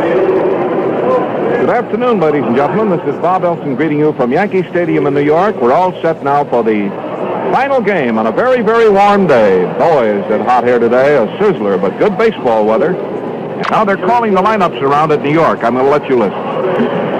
Good afternoon, ladies and gentlemen. This is Bob Elston greeting you from Yankee Stadium in New York. We're all set now for the final game on a very, very warm day. Boy, is it hot here today, a sizzler, but good baseball weather. And now they're calling the lineups around at New York. I'm going to let you listen.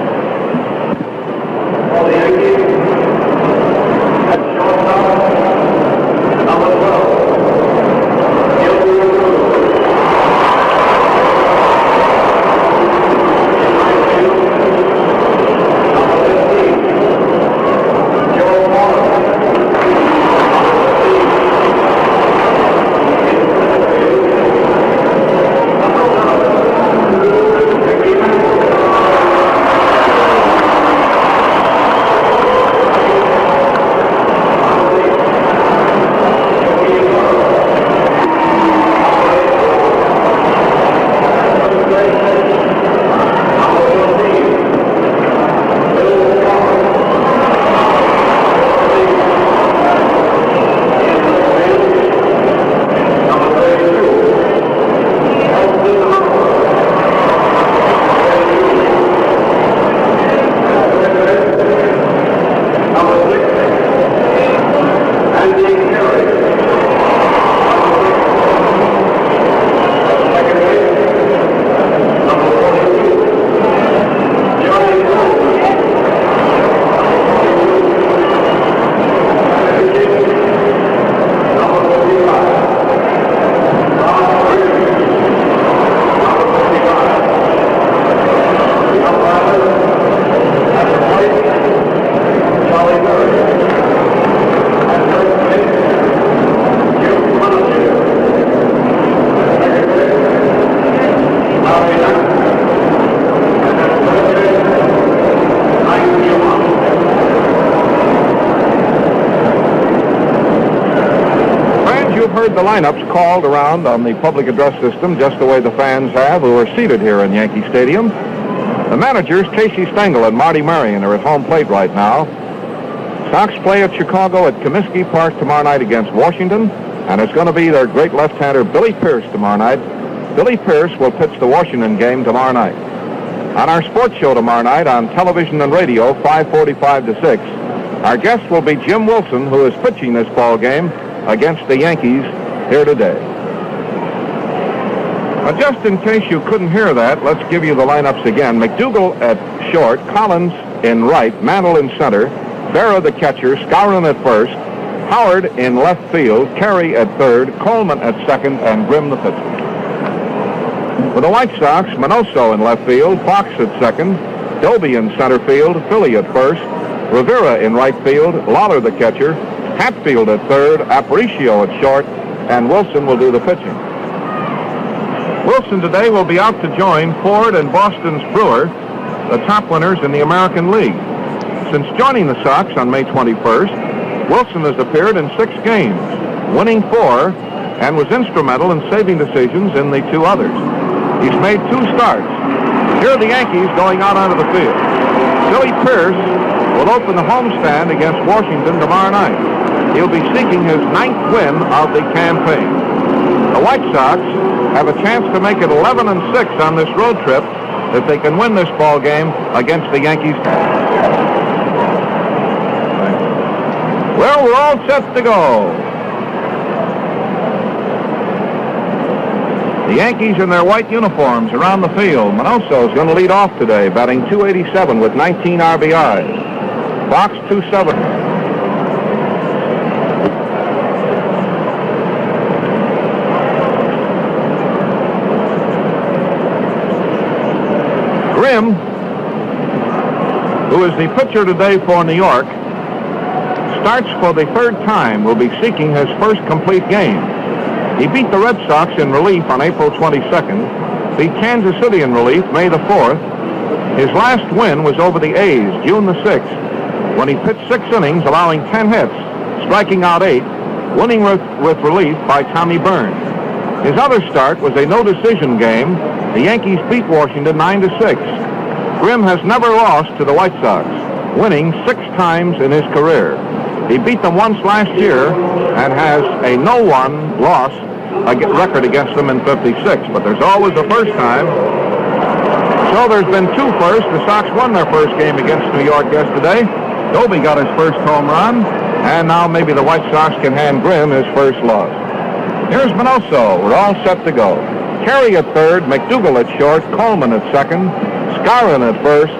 The lineups called around on the public address system just the way the fans have who are seated here in Yankee Stadium. The managers, Casey Stengel and Marty Marion, are at home plate right now. Sox play at Chicago at Comiskey Park tomorrow night against Washington, and it's going to be their great left-hander Billy Pierce tomorrow night. Billy Pierce will pitch the Washington game tomorrow night. On our sports show tomorrow night on television and radio, 5:45 to 6, our guest will be Jim Wilson, who is pitching this ball game against the Yankees here today. Just in case you couldn't hear that, let's give you the lineups again. McDougal at short, Collins in right, Mantle in center, Berra the catcher, Skowron at first, Howard in left field, Kerry at third, Coleman at second, and Grimm the pitcher. For the White Sox, Minoso in left field, Fox at second, Dolby in center field, Philly at first, Rivera in right field, Lawler the catcher, Hatfield at third, Aparicio at short, and Wilson will do the pitching. Wilson today will be out to join Ford and Boston's Brewer, the top winners in the American League. Since joining the Sox on May 21st, Wilson has appeared in 6 games, winning 4, and was instrumental in saving decisions in the 2 others. He's made 2 starts. Here are the Yankees going out onto the field. Billy Pierce will open the homestand against Washington tomorrow night. He'll be seeking his 9th win of the campaign. The White Sox have a chance to make it 11-6 on this road trip if they can win this ball game against the Yankees. Well, we're all set to go. The Yankees in their white uniforms around the field. Minoso is going to lead off today, batting .287 with 19 RBIs. Fox .270. Grimm, who is the pitcher today for New York, starts for the 3rd time, will be seeking his first complete game. He beat the Red Sox in relief on April 22nd, beat Kansas City in relief May the 4th. His last win was over the A's, June the 6th, when he pitched 6 innings, allowing 10 hits, striking out 8, winning with relief by Tommy Byrne. His other start was a no-decision game. The Yankees beat Washington 9-6. Grimm has never lost to the White Sox, winning 6 times in his career. He beat them once last year and has a no-1 loss record against them in 56, but there's always a first time. So there's been 2 firsts. The Sox won their first game against New York yesterday. Dolby got his first home run, and now maybe the White Sox can hand Grimm his first loss. Here's Minoso. We're all set to go. Kerry at third, McDougal at short, Coleman at second, Scarron at first,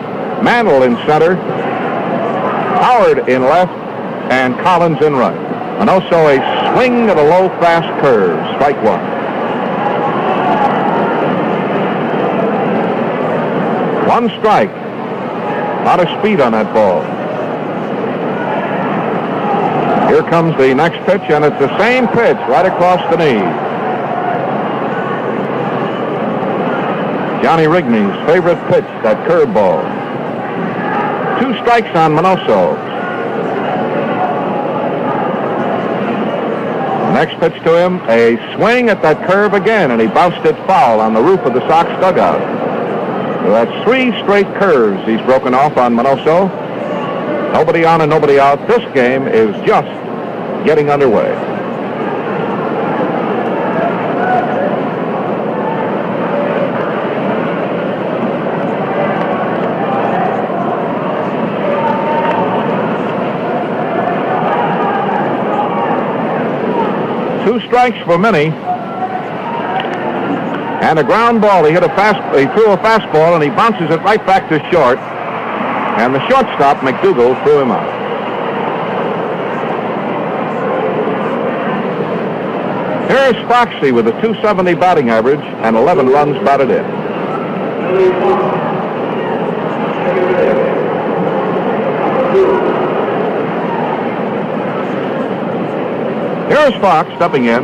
Mantle in center, Howard in left, and Collins in right. Minoso a swing at a low, fast curve. Strike 1. One strike. A lot of speed on that ball. Here comes the next pitch, and it's the same pitch right across the knee. Johnny Rigney's favorite pitch, that curveball. 2 strikes on Minoso. Next pitch to him, a swing at that curve again, and he bounced it foul on the roof of the Sox dugout. So that's 3 straight curves he's broken off on Minoso. Nobody on and nobody out. This game is just getting underway. Two strikes for Minnie. And a ground ball. He threw a fastball, and he bounces it right back to short. And the shortstop, McDougal, threw him out. Here's Foxy with a .270 batting average and 11 runs batted in. Here's Fox stepping in.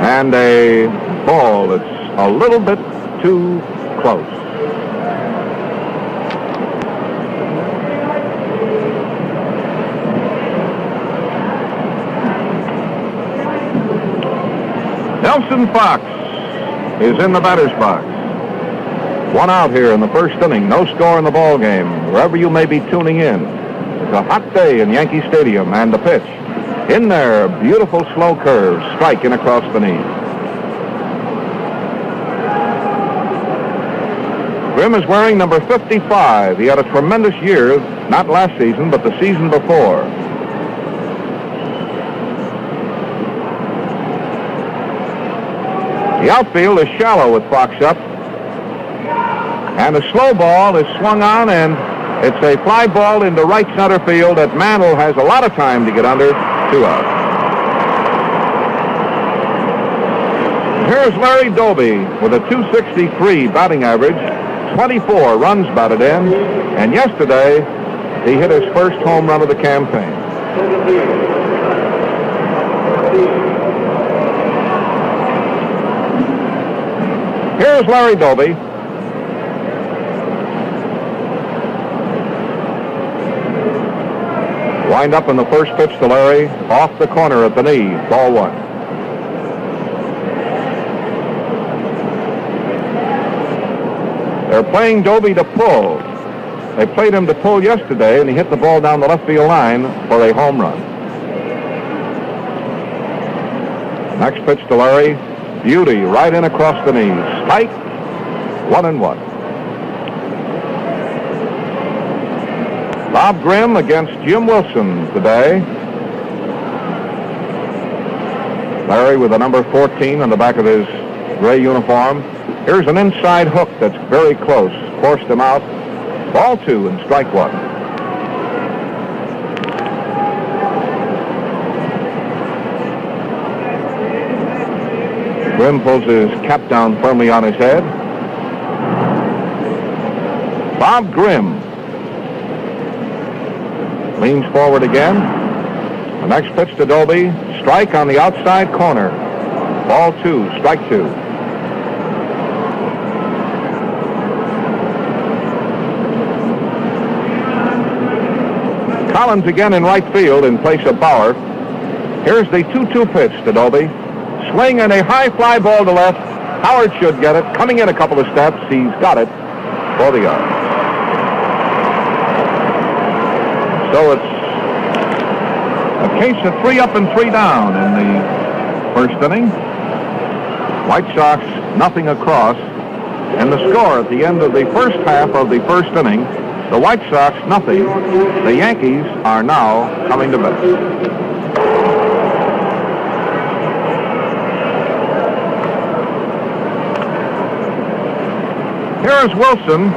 And a ball that's a little bit too close. Elston Fox is in the batter's box. 1 out here in the first inning. No score in the ball game. Wherever you may be tuning in, it's a hot day in Yankee Stadium, and the pitch. In there, beautiful slow curve, strike in across the knee. Grimm is wearing number 55. He had a tremendous year, not last season, but the season before. The outfield is shallow with Fox up. And a slow ball is swung on, and it's a fly ball into right center field that Mantle has a lot of time to get under. 2 out. Here's Larry Dolby with a .263 batting average, 24 runs batted in, and yesterday he hit his first home run of the campaign. Here's Larry Dolby. Wind up in the first pitch to Larry, off the corner at the knee, ball 1. They're playing Dolby to pull. They played him to pull yesterday, and he hit the ball down the left field line for a home run. Next pitch to Larry, beauty right in across the knee. Strike, 1-1. Bob Grimm against Jim Wilson today. Larry with the number 14 on the back of his gray uniform. Here's an inside hook that's very close. Forced him out. Ball 2 and strike 1. Grimm pulls his cap down firmly on his head. Bob Grimm leans forward again. The next pitch to Dolby. Strike on the outside corner. Ball 2, strike 2. Collins again in right field in place of Bauer. Here's the 2-2 pitch to Dolby. Swing and a high fly ball to left. Howard should get it. Coming in a couple of steps. He's got it for the yard. So it's A case of 3 up and 3 down in the first inning. White Sox nothing across. And the score at the end of the first half of the first inning, the White Sox nothing. The Yankees are now coming to bed. Here is Wilson,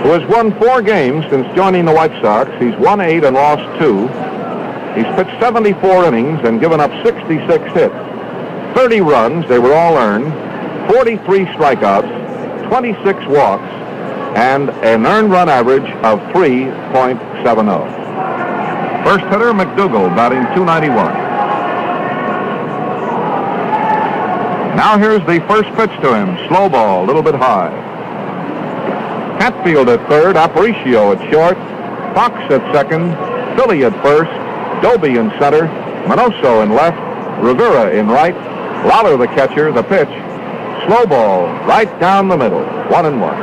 who has won 4 games since joining the White Sox. He's won 8 and lost 2. He's pitched 74 innings and given up 66 hits. 30 runs, they were all earned. 43 strikeouts, 26 walks, and an earned run average of 3.70. First hitter, McDougal, batting .291. Now here's the first pitch to him. Slow ball, a little bit high. Hatfield at third, Aparicio at short, Fox at second, Philly at first, Dolby in center, Minoso in left, Rivera in right, Lawler the catcher, the pitch. Slow ball, right down the middle, 1-1.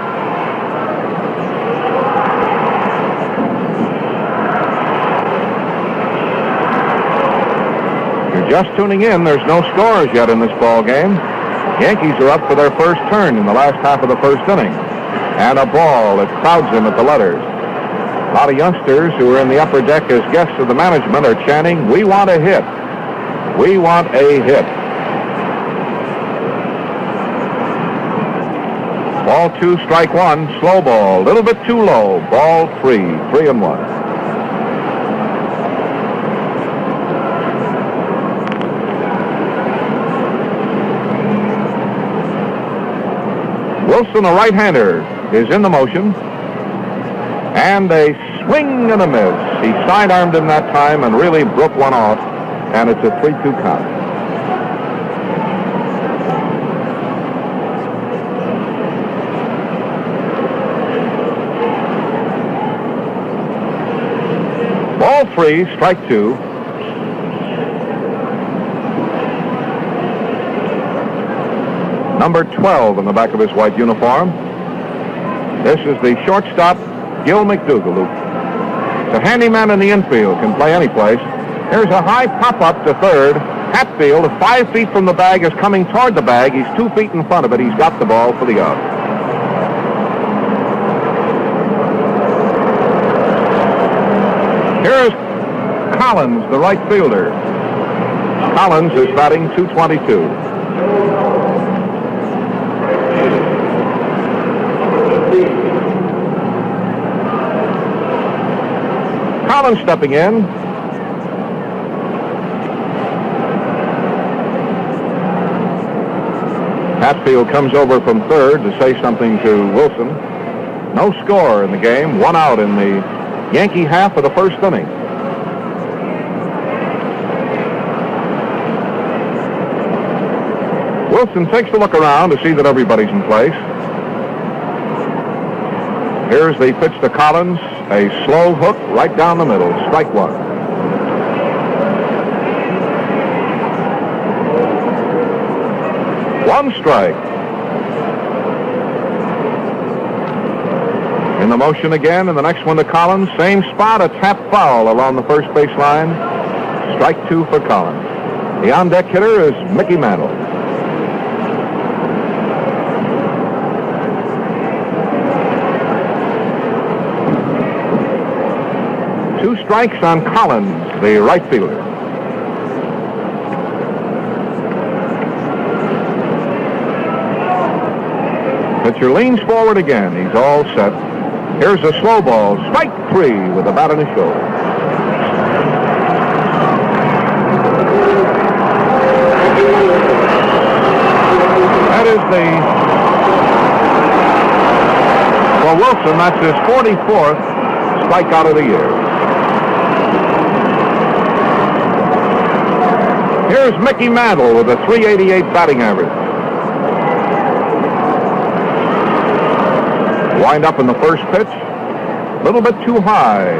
You're just tuning in. There's no scores yet in this ball game. Yankees are up for their first turn in the last half of the first inning. And a ball that crowds them at the letters. A lot of youngsters who are in the upper deck as guests of the management are chanting, "We want a hit. We want a hit." Ball 2, strike 1, slow ball, a little bit too low. Ball 3, 3-1. Wilson, a right-hander, is in the motion. And a swing and a miss. He sidearmed him that time and really broke one off. And it's a 3-2 count. Ball 3, strike 2. Number 12 in the back of his white uniform. This is the shortstop, Gil McDougal. It's a handyman in the infield, can play any place. Here's a high pop-up to third. Hatfield, 5 feet from the bag, is coming toward the bag. He's 2 feet in front of it. He's got the ball for the out. Here's Collins, the right fielder. Collins is batting .222. Collins stepping in. Hatfield comes over from third to say something to Wilson. No score in the game. 1 out in the Yankee half of the first inning. Wilson takes a look around to see that everybody's in place. Here's the pitch to Collins. A slow hook right down the middle. Strike 1. One strike. In the motion again, and the next one to Collins. Same spot, a tap foul along the first baseline. Strike 2 for Collins. The on-deck hitter is Mickey Mantle. Two strikes on Collins, the right fielder. Pitcher leans forward again. He's all set. Here's a slow ball. Strike 3 with a bat on his shoulder. That is for Wilson, that's his 44th strikeout of the year. Here's Mickey Mantle with a .388 batting average. Wind up in the first pitch. A little bit too high.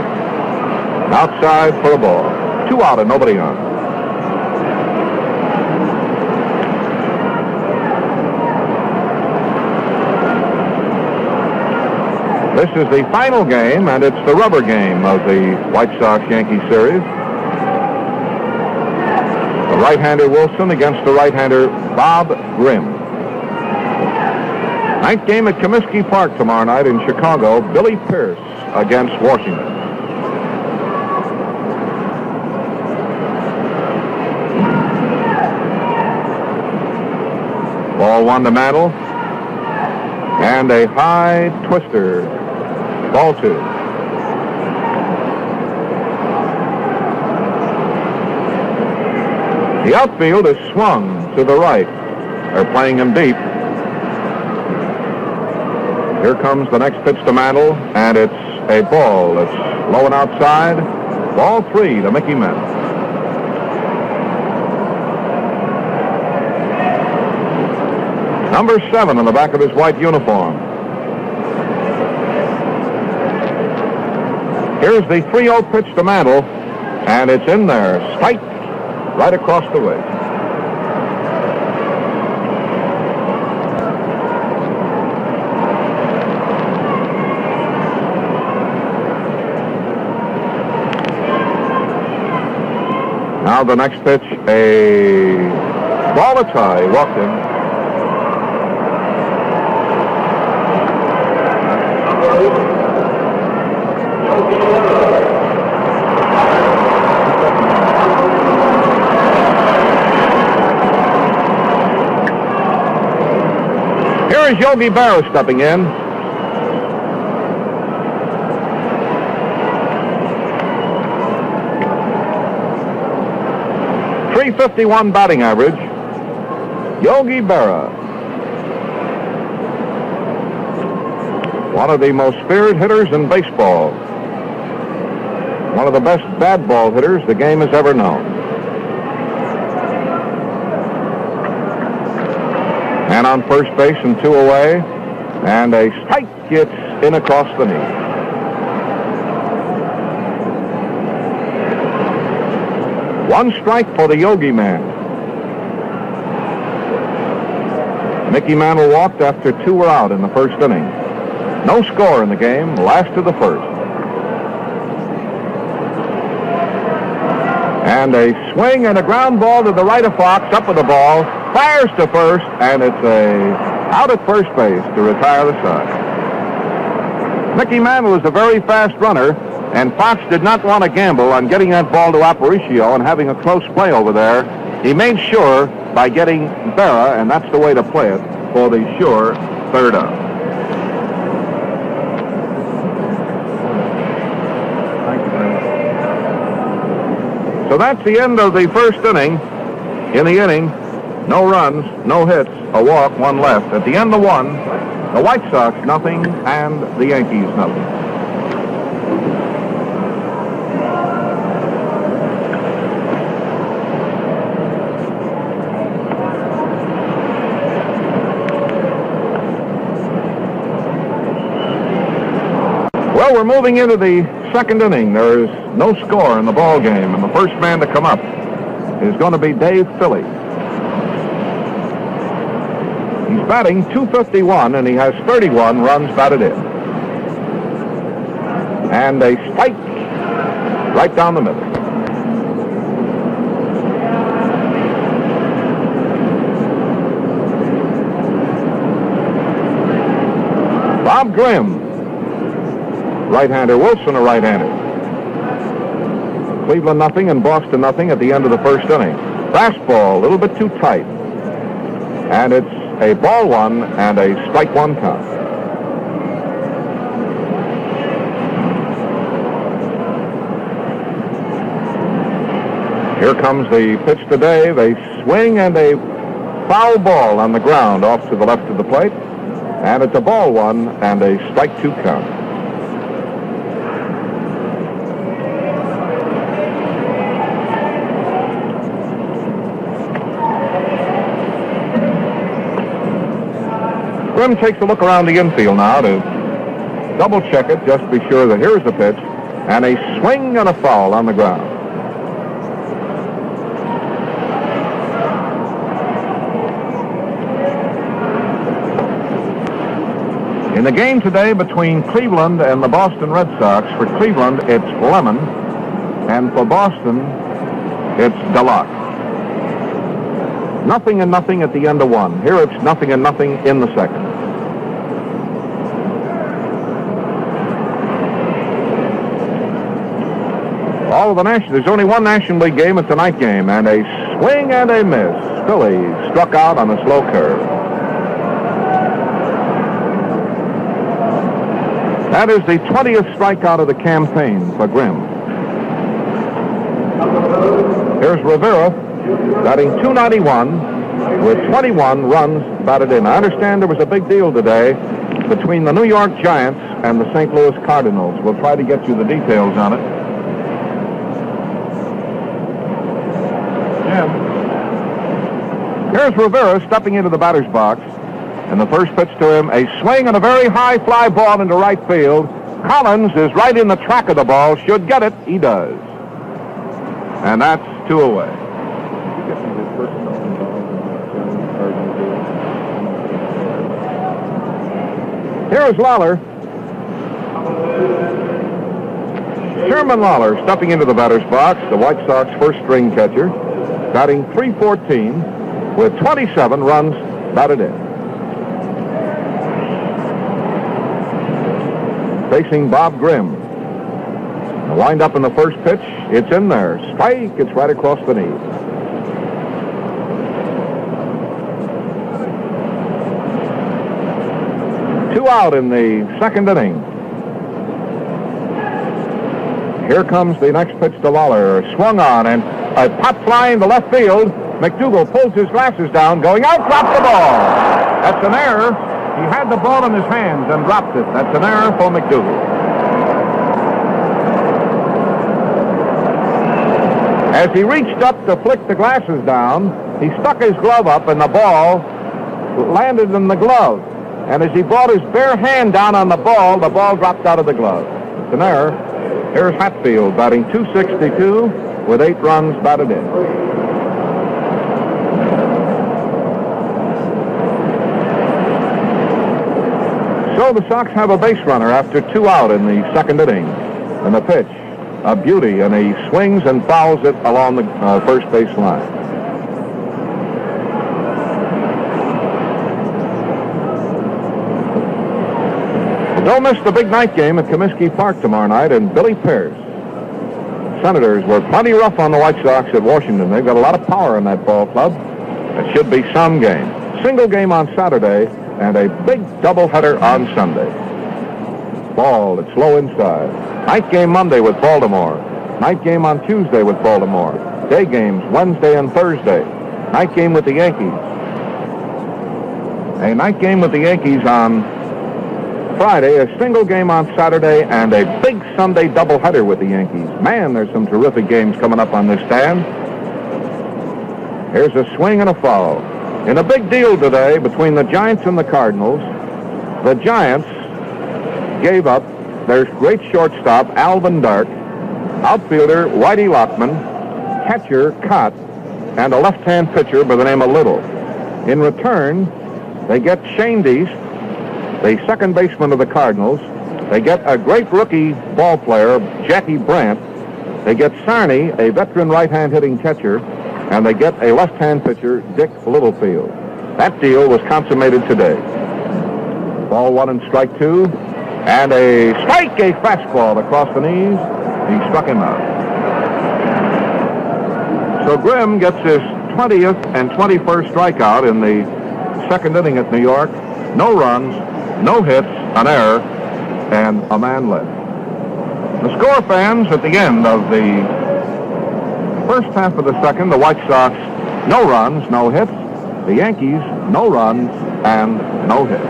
Outside for a ball. 2 out and nobody on. This is the final game, and it's the rubber game of the White Sox-Yankee series. The right-hander Wilson against the right-hander Bob Grimm. Ninth game at Comiskey Park tomorrow night in Chicago. Billy Pierce against Washington. Ball one to Mantle. And a high twister. Ball two. The outfield is swung to the right. They're playing him deep. Here comes the next pitch to Mantle, and it's a ball. It's low and outside. Ball three to Mickey Mantle. Number 7 on the back of his white uniform. Here's the 3-0 pitch to Mantle, and it's in there. Strike right across the way. Now the next pitch, a ball that's high, walked in. Here is Yogi Barrow stepping in. .351 batting average. Yogi Barrow. One of the most feared hitters in baseball. One of the best bad ball hitters the game has ever known. And on first base and 2 away. And a strike gets in across the knee. One strike for the Yogi man. Mickey Mantle walked after 2 were out in the first inning. No score in the game, last of the first. And a swing and a ground ball to the right of Fox, up with the ball, fires to first, and it's out at first base to retire the side. Mickey Mantle was a very fast runner, and Fox did not want to gamble on getting that ball to Aparicio and having a close play over there. He made sure by getting Berra, and that's the way to play it, for the sure third out. So that's the end of the first inning. In the inning, no runs, no hits, a walk, 1 left. At the end of 1, the White Sox nothing and the Yankees nothing. Well, we're moving into the second inning. There is no score in the ball game, and the first man to come up is going to be Dave Philly. He's batting .251, and he has 31 runs batted in. And a strike right down the middle. Bob Grimm. Right-hander Wilson, a right-hander. Cleveland nothing and Boston nothing at the end of the first inning. Fastball, a little bit too tight. And it's a ball 1 and a strike 1 count. Here comes the pitch to Dave. A swing and a foul ball on the ground off to the left of the plate. And it's a ball 1 and a strike 2 count. Grimm takes a look around the infield now to double check it, just be sure that here's the pitch, and a swing and a foul on the ground. In the game today between Cleveland and the Boston Red Sox, for Cleveland it's Lemon, and for Boston it's Deluxe. Nothing and nothing at the end of one. Here it's nothing and nothing in the second. All of the there's only one National League game. It's a night game, and a swing and a miss. Philly struck out on a slow curve. That is the 20th strikeout of the campaign for Grimm. Here's Rivera, batting .291 with 21 runs batted in. I understand there was a big deal today between the New York Giants and the St. Louis Cardinals. We'll try to get you the details on it. Here's Rivera stepping into the batter's box. And the first pitch to him, a swing and a very high fly ball into right field. Collins is right in the track of the ball. Should get it. He does. And that's 2 away. Here is Lawler. Sherman Lawler stepping into the batter's box, the White Sox first string catcher, batting .314 with 27 runs batted in. Facing Bob Grimm. The wind up in the first pitch. It's in there. Strike. It's right across the knee. Two out in the second inning. Here comes the next pitch to Lawler. Swung on and a pop fly into left field. McDougal pulls his glasses down. Going out. Drops the ball. That's an error. He had the ball in his hands and dropped it. That's an error for McDougal. As he reached up to flick the glasses down, he stuck his glove up and the ball landed in the glove. And as he brought his bare hand down on the ball dropped out of the glove. It's an error. Here's Hatfield batting .262 with 8 runs batted in. So the Sox have a base runner after 2 out in the second inning. And the pitch, a beauty, and he swings and fouls it along the first base line. Don't miss the big night game at Comiskey Park tomorrow night, and Billy Pearce. Senators were plenty rough on the White Sox at Washington. They've got a lot of power in that ball club. It should be some game. Single game on Saturday, and a big doubleheader on Sunday. Ball, it's low inside. Night game Monday with Baltimore. Night game on Tuesday with Baltimore. Day games Wednesday and Thursday. Night game with the Yankees. A night game with the Yankees on Friday, a single game on Saturday, and a big Sunday doubleheader with the Yankees. Man, there's some terrific games coming up on this stand. Here's a swing and a foul. In a big deal today between the Giants and the Cardinals, the Giants gave up their great shortstop, Alvin Dark, outfielder, Whitey Lockman, catcher, Cott, and a left-hand pitcher by the name of Little. In return, they get Shane Deist, the second baseman of the Cardinals. They get a great rookie ball player, Jackie Brandt. They get Sarney, a veteran right-hand hitting catcher, and they get a left-hand pitcher, Dick Littlefield. That deal was consummated today. Ball 1 and strike 2, and a fastball across the knees. He struck him out. So Grimm gets his 20th and 21st strikeout in the second inning at New York. No runs, no hits, an error, and a man left. The score, fans, at the end of the first half of the second, the White Sox, no runs, no hits. The Yankees, no runs and no hits.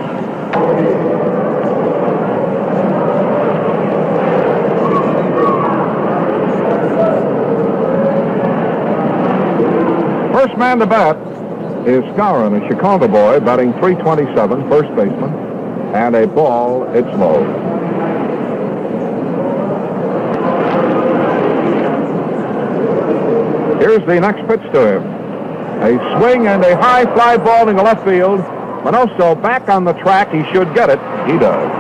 First man to bat is Skowron, a Chicago boy, batting .327, first baseman, and a ball, it's low. Here's the next pitch to him. A swing and a high fly ball in the left field. Manoso back on the track. He should get it. He does.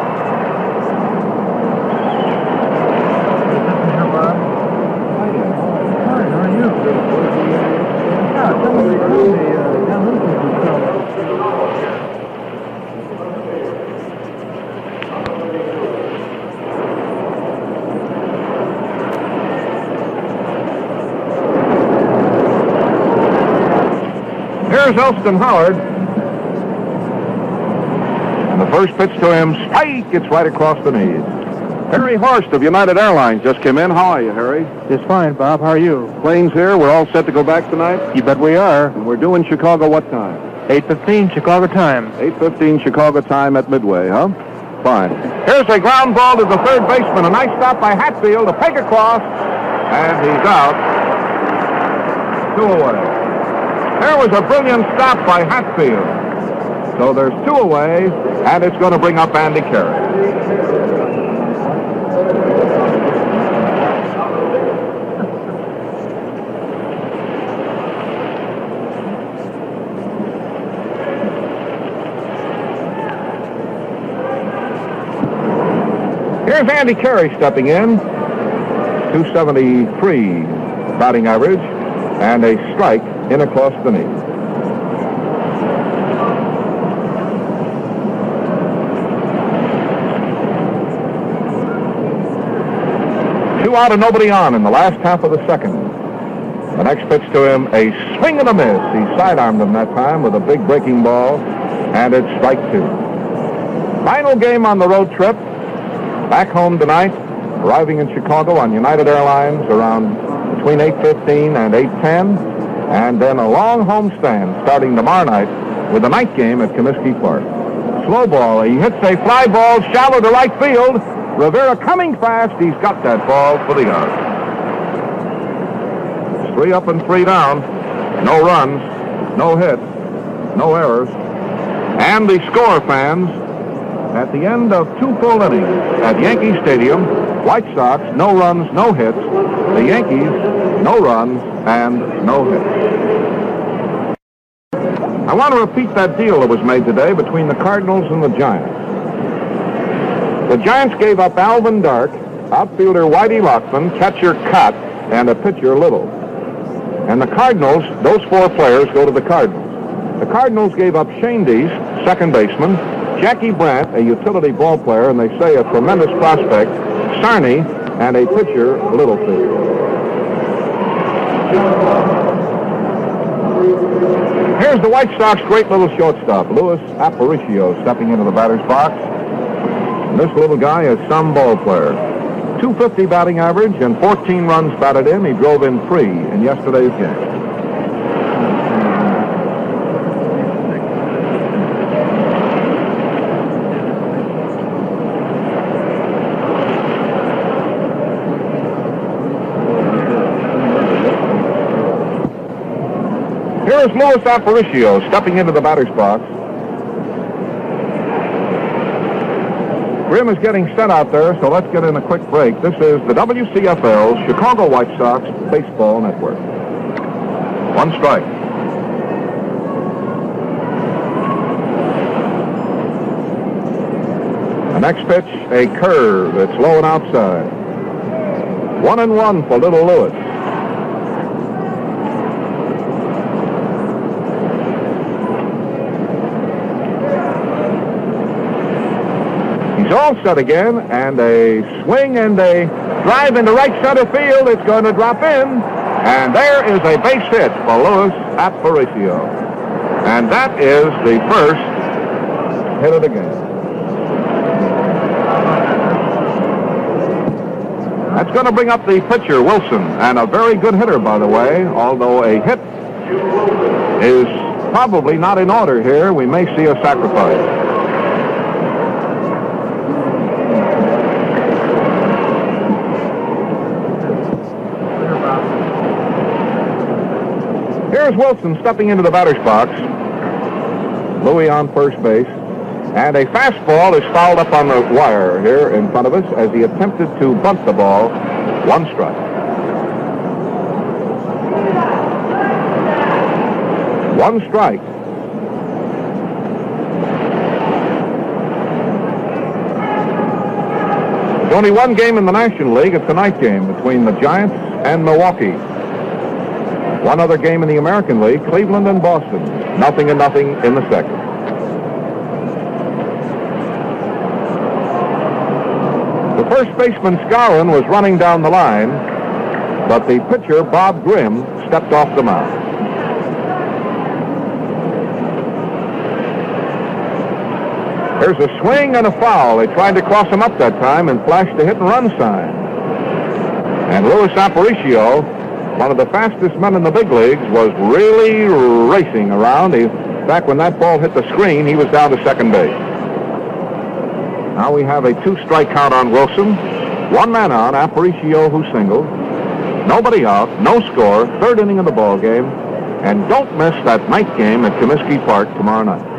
Here's Elston Howard. And the first pitch to him, strike, gets right across the knees. Harry Horst of United Airlines just came in. How are you, Harry? Just fine, Bob. How are you? Planes here. We're all set to go back tonight? You bet we are. And we're due in Chicago what time? 8:15 Chicago time. 8:15 Chicago time at Midway, huh? Fine. Here's a ground ball to the third baseman. A nice stop by Hatfield. A peg across. And he's out. 2 away. There was a brilliant stop by Hatfield. So there's 2 away, and it's going to bring up Andy Kerry. Here's Andy Kerry stepping in. 273 batting average, and a strike in across the knee. Two out and nobody on in the last half of the second. The next pitch to him, a swing and a miss. He sidearmed him that time with a big breaking ball, and it's strike 2. Final game on the road trip. Back home tonight, arriving in Chicago on United Airlines around between 8:15 and 8:10, and then a long homestand starting tomorrow night with a night game at Comiskey Park. Slow ball, he hits a fly ball shallow to right field. Rivera coming fast, he's got that ball for the out. 3 up and 3 down, no runs, no hits, no errors, and the score, fans. At the end of 2 full innings at Yankee Stadium, White Sox, no runs, no hits. The Yankees, no runs and no hits. I want to repeat that deal that was made today between the Cardinals and the Giants. The Giants gave up Alvin Dark, outfielder Whitey Lockman, catcher Cott, and a pitcher Little. And the Cardinals, those 4 players go to the Cardinals. The Cardinals gave up Shane Deese, second baseman, Jackie Brandt, a utility ball player, and they say a tremendous prospect, Sarney, and a pitcher, Littlefield. Here's the White Sox great little shortstop, Luis Aparicio, stepping into the batter's box. And this little guy is some ball player. 250 batting average and 14 runs batted in. He drove in 3 in yesterday's game. Here's Luis Aparicio stepping into the batter's box. Grim is getting set out there, so let's get in a quick break. This is the WCFL Chicago White Sox Baseball Network. 1 strike. The next pitch, a curve. It's low and outside. 1-1 for little Lewis. He's all set again, and a swing and a drive into right center field. It's going to drop in, and there is a base hit for Luis Aparicio. And that is the first hit of the game. That's going to bring up the pitcher, Wilson, and a very good hitter, by the way, although a hit is probably not in order here. We may see a sacrifice. Here's Wilson stepping into the batter's box. Louis on first base. And a fastball is fouled up on the wire here in front of us as he attempted to bunt the ball. 1 strike. 1 strike. There's only 1 game in the National League. It's a night game between the Giants and Milwaukee. 1 other game in the American League, Cleveland and Boston. 0-0 in the second. The first baseman, Skowron, was running down the line, but the pitcher, Bob Grimm, stepped off the mound. There's a swing and a foul. They tried to cross him up that time and flashed the hit-and-run sign. And Louis Aparicio, one of the fastest men in the big leagues, was really racing around. Back when that ball hit the screen, he was down to second base. Now we have a 2-strike count on Wilson. 1 man on, Aparicio, who singled. Nobody out, no score, 3rd inning of the ball game. And don't miss that night game at Comiskey Park tomorrow night.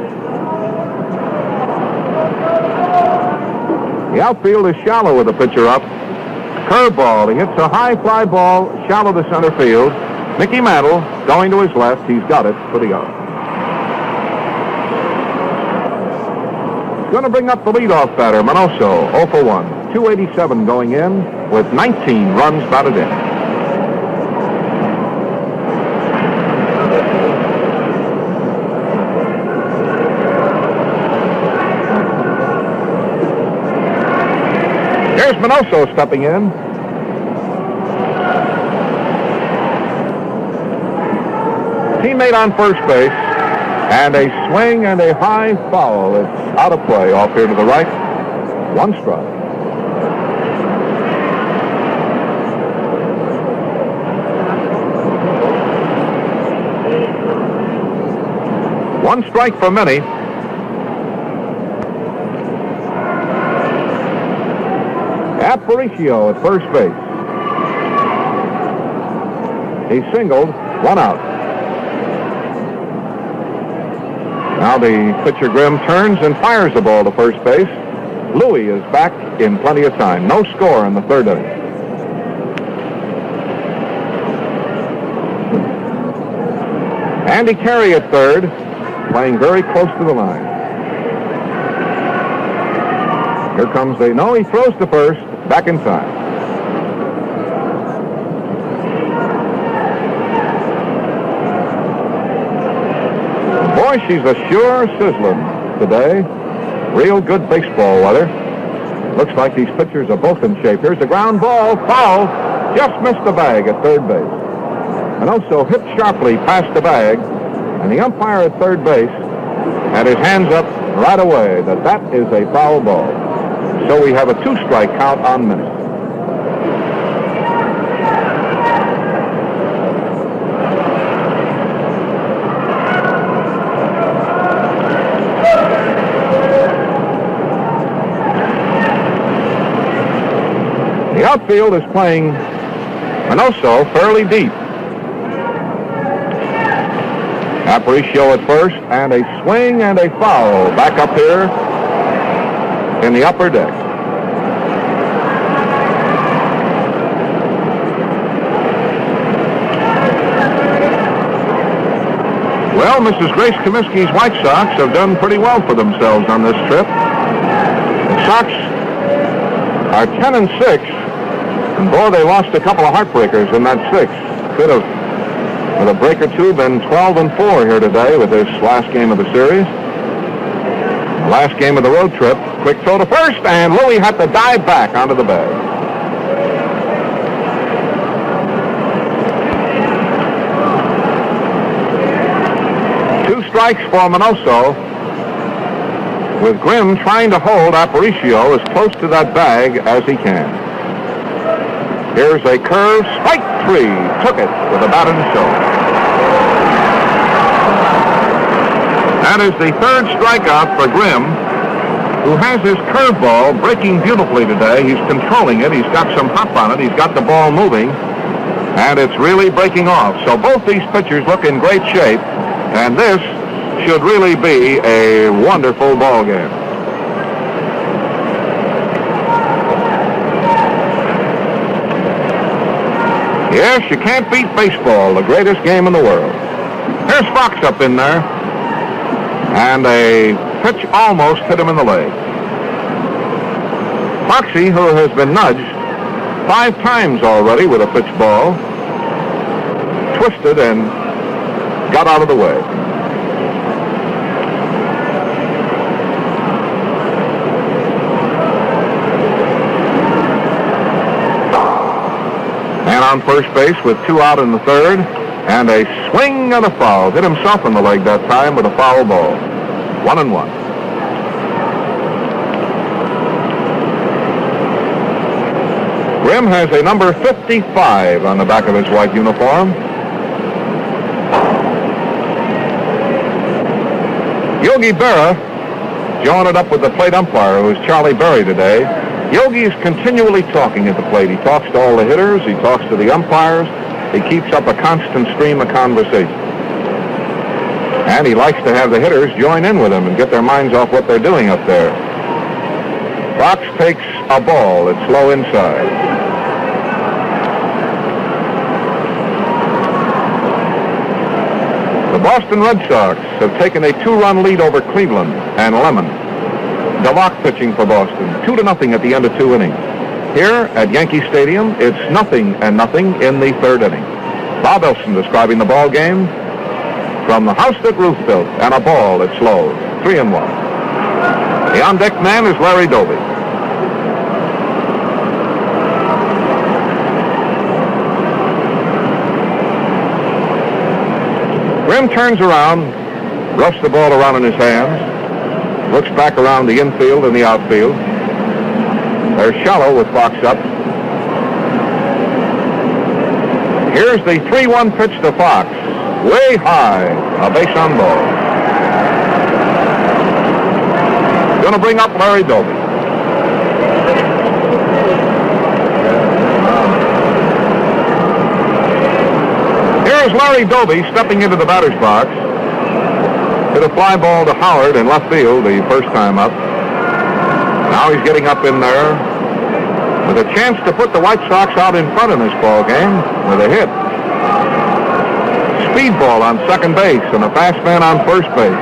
The outfield is shallow with the pitcher up. Curveball. He hits a high fly ball shallow to center field. Mickey Mantle going to his left. He's got it for the out. Going to bring up the leadoff batter, Manoso, 0 for 1. 287 going in with 19 runs batted in. Here's Manoso stepping in. Teammate on first base, and a swing and a high foul. It's out of play off here to the right. 1 strike. One strike for many. Aparicio at first base. He singled, 1 out. Now the pitcher Grimm turns and fires the ball to first base. Louis is back in plenty of time. No score in the 3rd inning. Andy Kerry at 3rd, playing very close to the line. Here comes he throws to first, back in time. Boy, she's a sure sizzling today. Real good baseball weather. Looks like these pitchers are both in shape. Here's the ground ball, foul, just missed the bag at 3rd base. And also hit sharply past the bag, and the umpire at 3rd base had his hands up right away that is a foul ball. So we have a 2-strike count on Minute. The outfield is playing Manoso fairly deep. Aparicio at first, and a swing and a foul back up here in the upper deck. Well, Mrs. Grace Comiskey's White Sox have done pretty well for themselves on this trip. The Sox are 10-6, and boy, they lost a couple of heartbreakers in that 6. Could have, with a break or two, been 12-4 here today with this last game of the series. Last game of the road trip. Quick throw to first, and Louis had to dive back onto the bag. Two strikes for Manoso, with Grimm trying to hold Aparicio as close to that bag as he can. Here's a curve, strike 3, took it with a bat in the shoulder. That is the 3rd strikeout for Grimm, who has his curveball breaking beautifully today. He's controlling it. He's got some hop on it. He's got the ball moving, and it's really breaking off. So both these pitchers look in great shape, and this should really be a wonderful ball game. Yes, you can't beat baseball, the greatest game in the world. There's Fox up in there. And a pitch almost hit him in the leg. Foxy, who has been nudged 5 times already with a pitch ball, twisted and got out of the way. And on first base with 2 out in the 3rd, and a swing and a foul. Hit himself in the leg that time with a foul ball. 1-1. Grimm has a number 55 on the back of his white uniform. Yogi Barrow joined it up with the plate umpire, who is Charlie Berry today. Yogi is continually talking at the plate. He talks to all the hitters. He talks to the umpires. He keeps up a constant stream of conversation. And he likes to have the hitters join in with him and get their minds off what they're doing up there. Fox takes a ball. It's low inside. The Boston Red Sox have taken a 2-run lead over Cleveland and Lemon. DeLocke pitching for Boston, 2-0 at the end of 2 innings. Here at Yankee Stadium, it's 0-0 in the 3rd inning. Bob Elston describing the ball game. From the house that Ruth built, and a ball that's low, 3-1. The on-deck man is Larry Dolby. Grimm turns around, roughs the ball around in his hands, looks back around the infield and the outfield. They're shallow with Fox up. Here's the 3-1 pitch to Fox. Way high, a base on ball. Going to bring up Larry Dolby. Here's Larry Dolby stepping into the batter's box. Hit a fly ball to Howard in left field the first time up. Now he's getting up in there with a chance to put the White Sox out in front in this ball game with a hit. Speed ball on second base and a fast man on first base.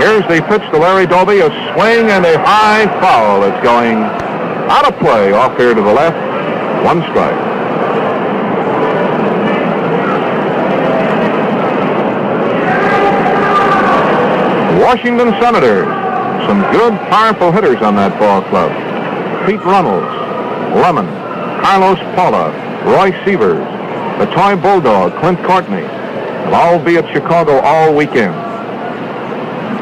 Here's the pitch to Larry Dolby, a swing and a high foul. It's going out of play off here to the left. 1 strike. Washington Senators. Some good, powerful hitters on that ball club. Pete Runnels, Lemon, Carlos Paula, Roy Sievers, the toy bulldog, Clint Courtney. They'll all be at Chicago all weekend.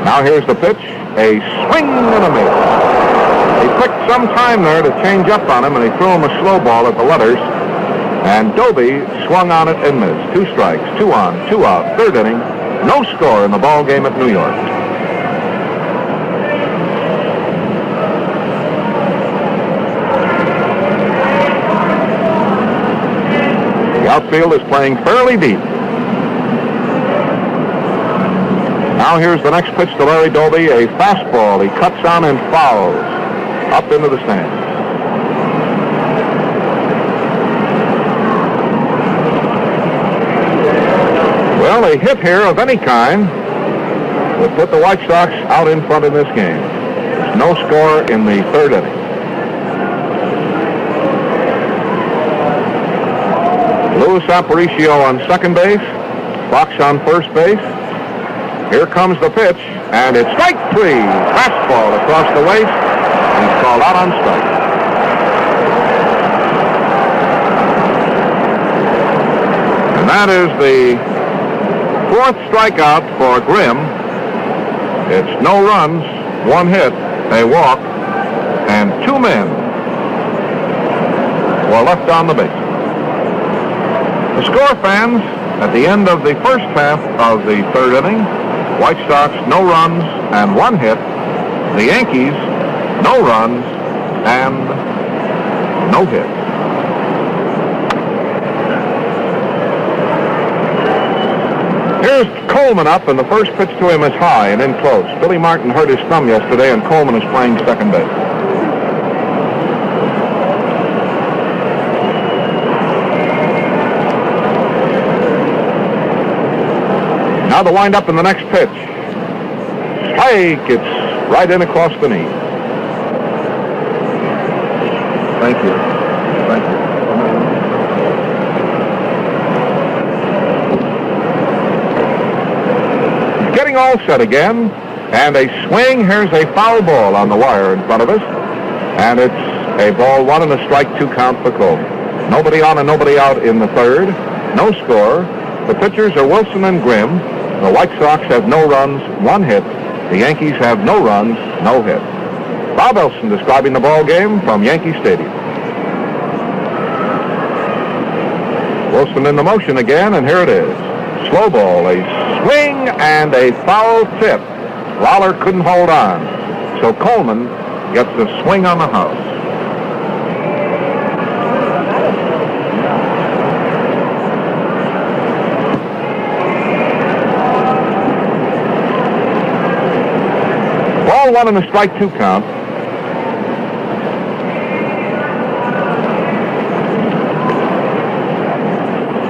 Now here's the pitch. A swing and a miss. He picked some time there to change up on him, and he threw him a slow ball at the letters. And Dolby swung on it and missed. 2 strikes, 2 on, 2 out, 3rd inning. No score in the ball game at New York. The outfield is playing fairly deep. Now here's the next pitch to Larry Dolby, a fastball. He cuts on and fouls up into the stands. Well, a hit here of any kind will put the White Sox out in front in this game. There's no score in the 3rd inning. Louis Aparicio on second base. Fox on first base. Here comes the pitch, and it's strike 3. Fastball across the waist. He's called out on strike. And that is the 4th strikeout for Grimm. It's no runs, 1 hit, a walk, and 2 men were left on the base. The score, fans, at the end of the first half of the 3rd inning, White Sox no runs and 1 hit. The Yankees no runs and no hit. Here's Coleman up, and the first pitch to him is high and in close. Billy Martin hurt his thumb yesterday, and Coleman is playing second base. Now the windup in the next pitch. Strike. It's right in across the knee. Thank you. Thank you. He's getting all set again. And a swing. Here's a foul ball on the wire in front of us. And it's a ball 1 and a strike 2 count for Coleman. Nobody on and nobody out in the 3rd. No score. The pitchers are Wilson and Grimm. The White Sox have no runs, 1 hit. The Yankees have no runs, no hit. Bob Elston describing the ball game from Yankee Stadium. Wilson in the motion again, and here it is. Slow ball, a swing, and a foul tip. Lawler couldn't hold on, so Coleman gets the swing on the house. Ball one and a strike two count.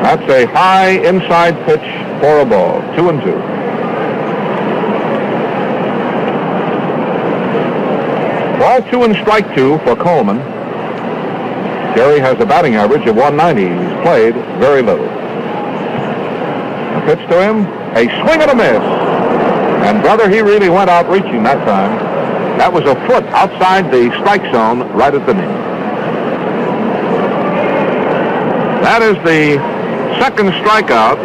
That's a high inside pitch for a ball. 2-2. Ball two and strike two for Coleman. Kerry has a batting average of 190. He's played very little. A pitch to him. A swing and a miss. And brother, he really went out reaching that time. That was a foot outside the strike zone right at the knee. That is the second strikeout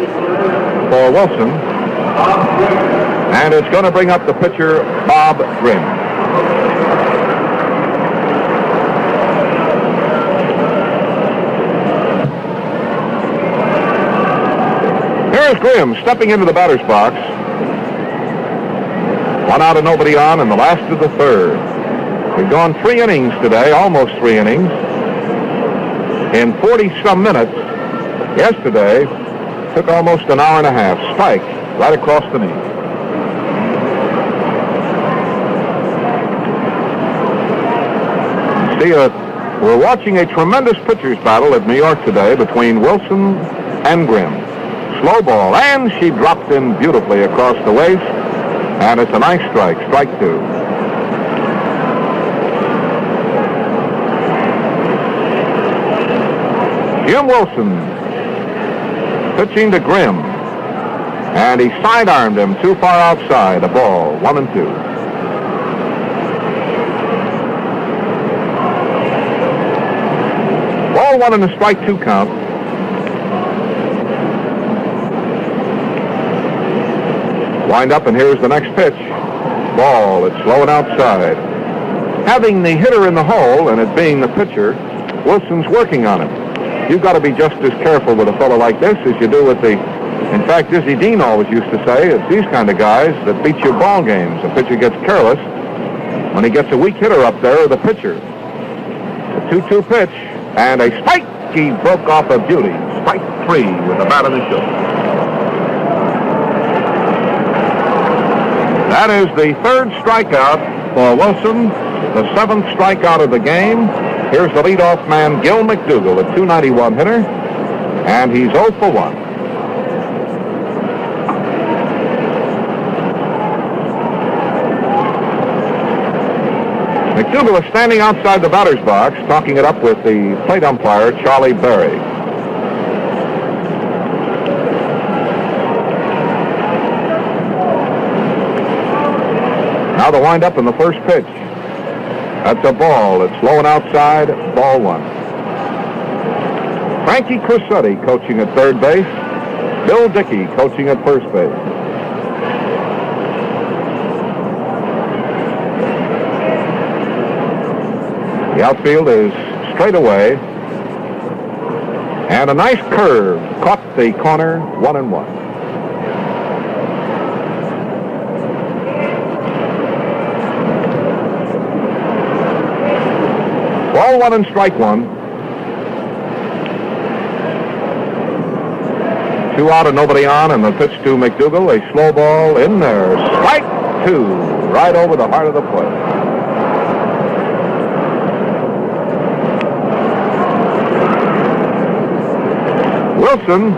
for Wilson. And it's going to bring up the pitcher, Bob Grimm. Here's Grimm stepping into the batter's box. 1 out and nobody on in the last of the third. We've gone 3 innings today, almost 3 innings. In 40-some minutes, yesterday, took almost an hour and a half. Strike right across the knee. See, we're watching a tremendous pitcher's battle at New York today between Wilson and Grimm. Slow ball, and she dropped in beautifully across the waist, and it's a nice strike, strike two. Jim Wilson pitching to Grimm, and he sidearmed him too far outside. A ball, 1-2. Ball one and a strike two count. Wind up, and here's the next pitch. Ball, it's low and outside. Having the hitter in the hole and it being the pitcher, Wilson's working on him. You've got to be just as careful with a fellow like this as you do with the... In fact, Dizzy Dean always used to say, it's these kind of guys that beat your ball games. The pitcher gets careless when he gets a weak hitter up there, or the pitcher. A 2-2 pitch, and a spike. He broke off a beauty. Strike three with the bat on his shoulder. That is the third strikeout for Wilson, the 7th strikeout of the game. Here's the leadoff man, Gil McDougall, a .291 hitter, and he's 0 for 1. McDougall is standing outside the batter's box, talking it up with the plate umpire, Charlie Berry. Now the windup in the first pitch. That's a ball. It's low and outside. Ball one. Frankie Crosetti coaching at third base. Bill Dickey coaching at first base. The outfield is straight away. And a nice curve caught the corner, 1-1. Ball one and strike one. 2 out and nobody on, and the pitch to McDougall, a slow ball in there. Strike two, right over the heart of the plate. Wilson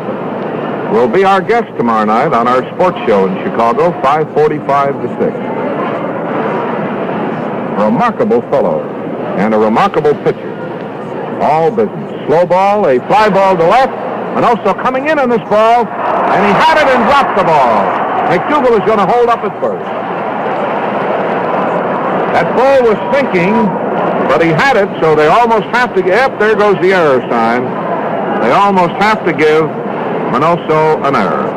will be our guest tomorrow night on our sports show in Chicago, 5:45 to 6. Remarkable fellow. And a remarkable pitcher. All business. Slow ball, a fly ball to left, and also coming in on this ball, and he had it and dropped the ball. McDougall is going to hold up at first. That ball was sinking, but he had it, so they almost have to give... Yep, there goes the error sign. They almost have to give Manoso an error.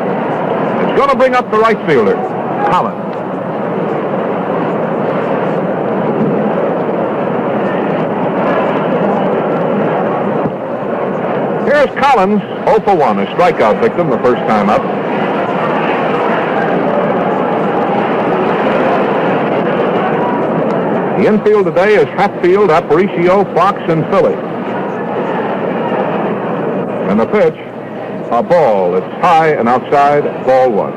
It's going to bring up the right fielder, Collins. Here's Collins, 0 for 1, a strikeout victim the first time up. The infield today is Hatfield, Aparicio, Fox, and Philly. And the pitch, a ball. It's high and outside, ball 1.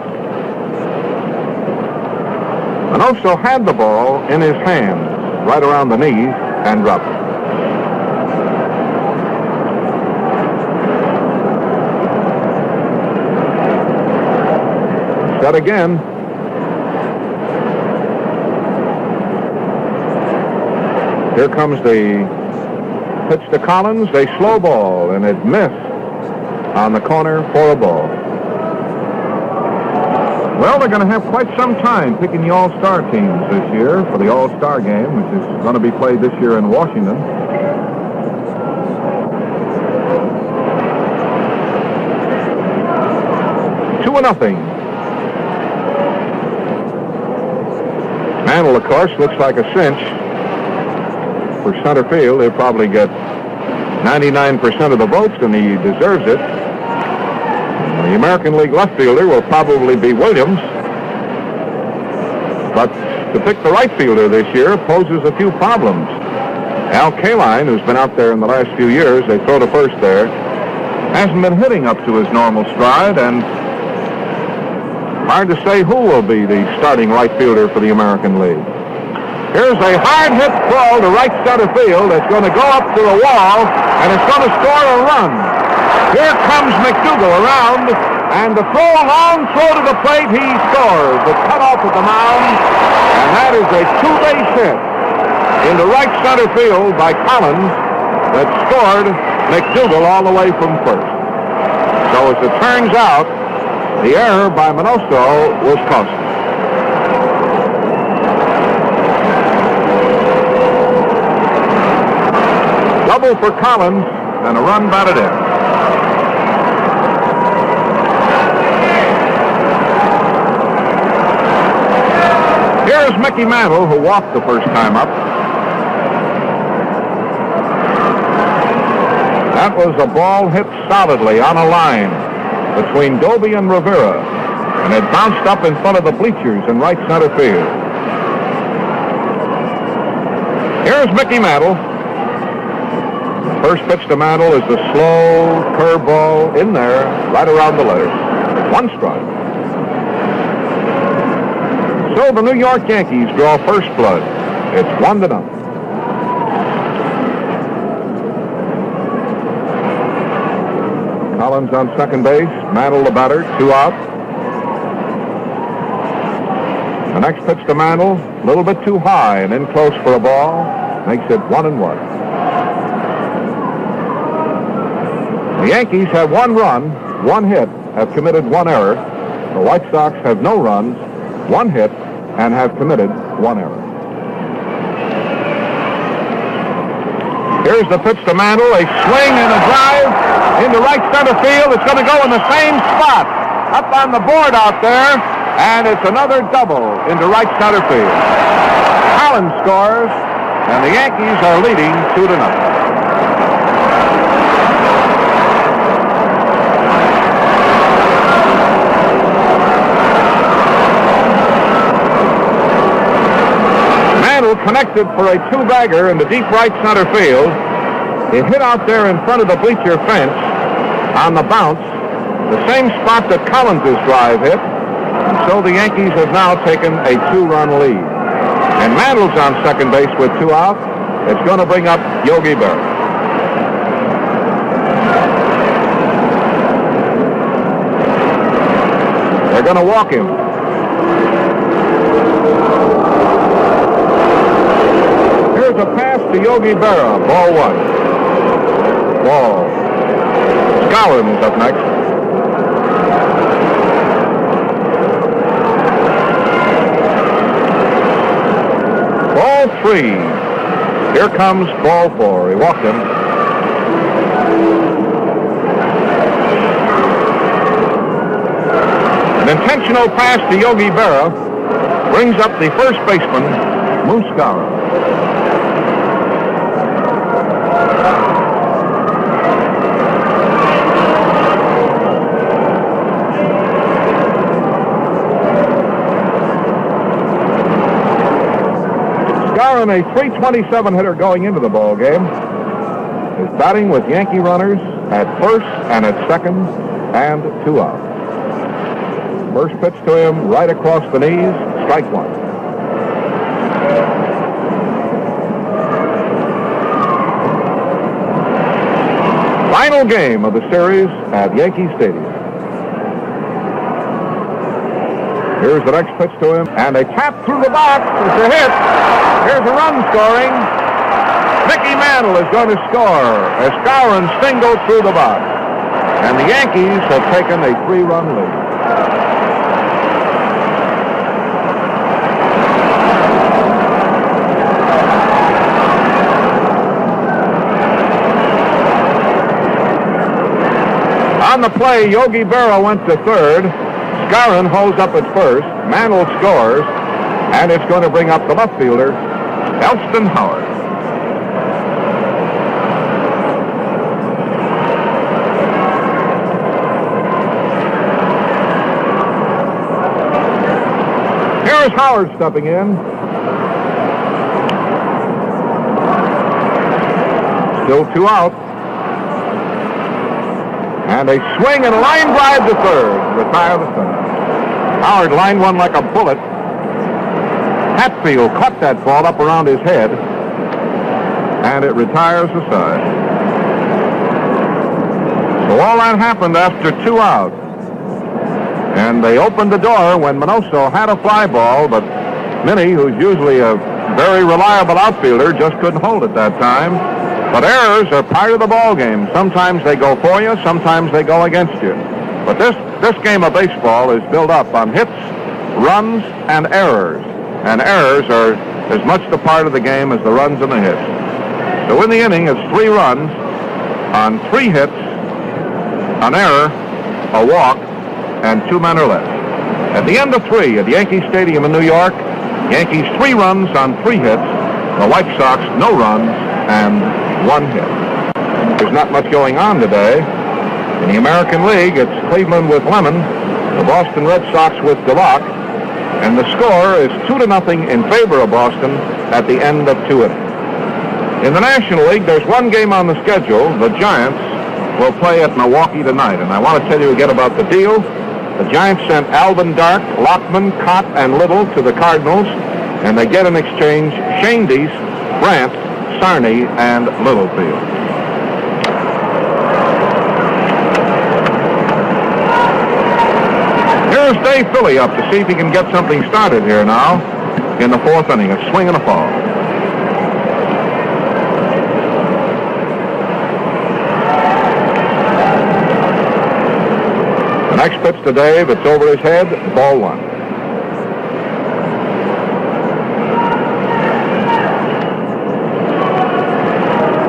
Manoso had the ball in his hands, right around the knees, and dropped it. Set again. Here comes the pitch to Collins, a slow ball, and it missed on the corner for a ball. Well, they're going to have quite some time picking the All-Star teams this year for the All-Star game, which is going to be played this year in Washington. Two or nothing. Mantle, of course, looks like a cinch for center field. He'll probably get 99% of the votes, and he deserves it. The American League left fielder will probably be Williams. But to pick the right fielder this year poses a few problems. Al Kaline, who's been out there in the last few years, they throw to first there, hasn't been hitting up to his normal stride, and hard to say who will be the starting right fielder for the American League. Here's a hard hit throw to right center field. It's going to go up to the wall, and it's going to score a run. Here comes McDougal around, and the long throw to the plate, he scores. The cutoff at the mound, and that is a two-base hit into right center field by Collins that scored McDougal all the way from first. So as it turns out, the error by Manoso was costly. Double for Collins, and a run batted in. Here's Mickey Mantle, who walked the first time up. That was a ball hit solidly on a line between Dolby and Rivera, and it bounced up in front of the bleachers in right center field. Here's Mickey Mantle. First pitch to Mantle is the slow curveball in there, right around the letters. 1 strike. So the New York Yankees draw first blood. It's 1-0. Collins on second base, Mantle the batter, 2 out. The next pitch to Mantle, a little bit too high and in close for a ball, makes it 1-1. The Yankees have 1 run, 1 hit, have committed 1 error. The White Sox have no runs, 1 hit, and have committed 1 error. Here's the pitch to Mantle, a swing and a drive into right center field. It's going to go in the same spot, up on the board out there, and it's another double into right center field. Collins scores, and the Yankees are leading 2-0. Connected for a 2-bagger into deep right center field. It hit out there in front of the bleacher fence on the bounce, the same spot that Collins' drive hit. And so the Yankees have now taken a 2-run lead. And Mantle's on second base with 2 out. It's going to bring up Yogi Barrow. They're going to walk him. Here's a pass to Yogi Barrow, ball 1. Ball. Scollins up next. Ball 3. Here comes ball 4. He walked him. An intentional pass to Yogi Barrow brings up the first baseman, Muscara. Skowron, a .327 hitter going into the ball game, is batting with Yankee runners at first and at second and 2 out. First pitch to him right across the knees, strike one. Final game of the series at Yankee Stadium. Here's the next pitch to him, and a tap through the box. It's a hit. Here's a run scoring. Mickey Mantle is going to score as Skowron Stengel through the box. And the Yankees have taken a 3-run lead. On the play, Yogi Barrow went to third. Skowron holds up at first. Mantle scores, and it's going to bring up the left fielder, Elston Howard. Here's Howard stepping in. Still 2 out. And a swing and a line drive to third. Retire the third. Howard lined one like a bullet. Hatfield caught that ball up around his head. And it retires the side. So all that happened after 2 out. And they opened the door when Minoso had a fly ball, but Minnie, who's usually a very reliable outfielder, just couldn't hold it that time. But errors are part of the ball game. Sometimes they go for you, sometimes they go against you. But this game of baseball is built up on hits, runs, and errors. And errors are as much the part of the game as the runs and the hits. So in the inning, it's 3 runs on 3 hits, an error, a walk, and 2 men or less. At the end of 3 at Yankee Stadium in New York, Yankees 3 runs on 3 hits, the White Sox no runs and 1 hit. There's not much going on today. In the American League, it's Cleveland with Lemon, the Boston Red Sox with DeLocke, and the score is 2-0 in favor of Boston at the end of 2 innings. In the National League, there's 1 game on the schedule. The Giants will play at Milwaukee tonight, and I want to tell you again about the deal. The Giants sent Alvin Dark, Lockman, Cott, and Little to the Cardinals, and they get in exchange Shandies, Brandt, Sarney, and Littlefield. Here's Dave Philly up to see if he can get something started here now in the 4th inning. A swing and a foul. The next pitch to Dave, it's over his head, ball 1.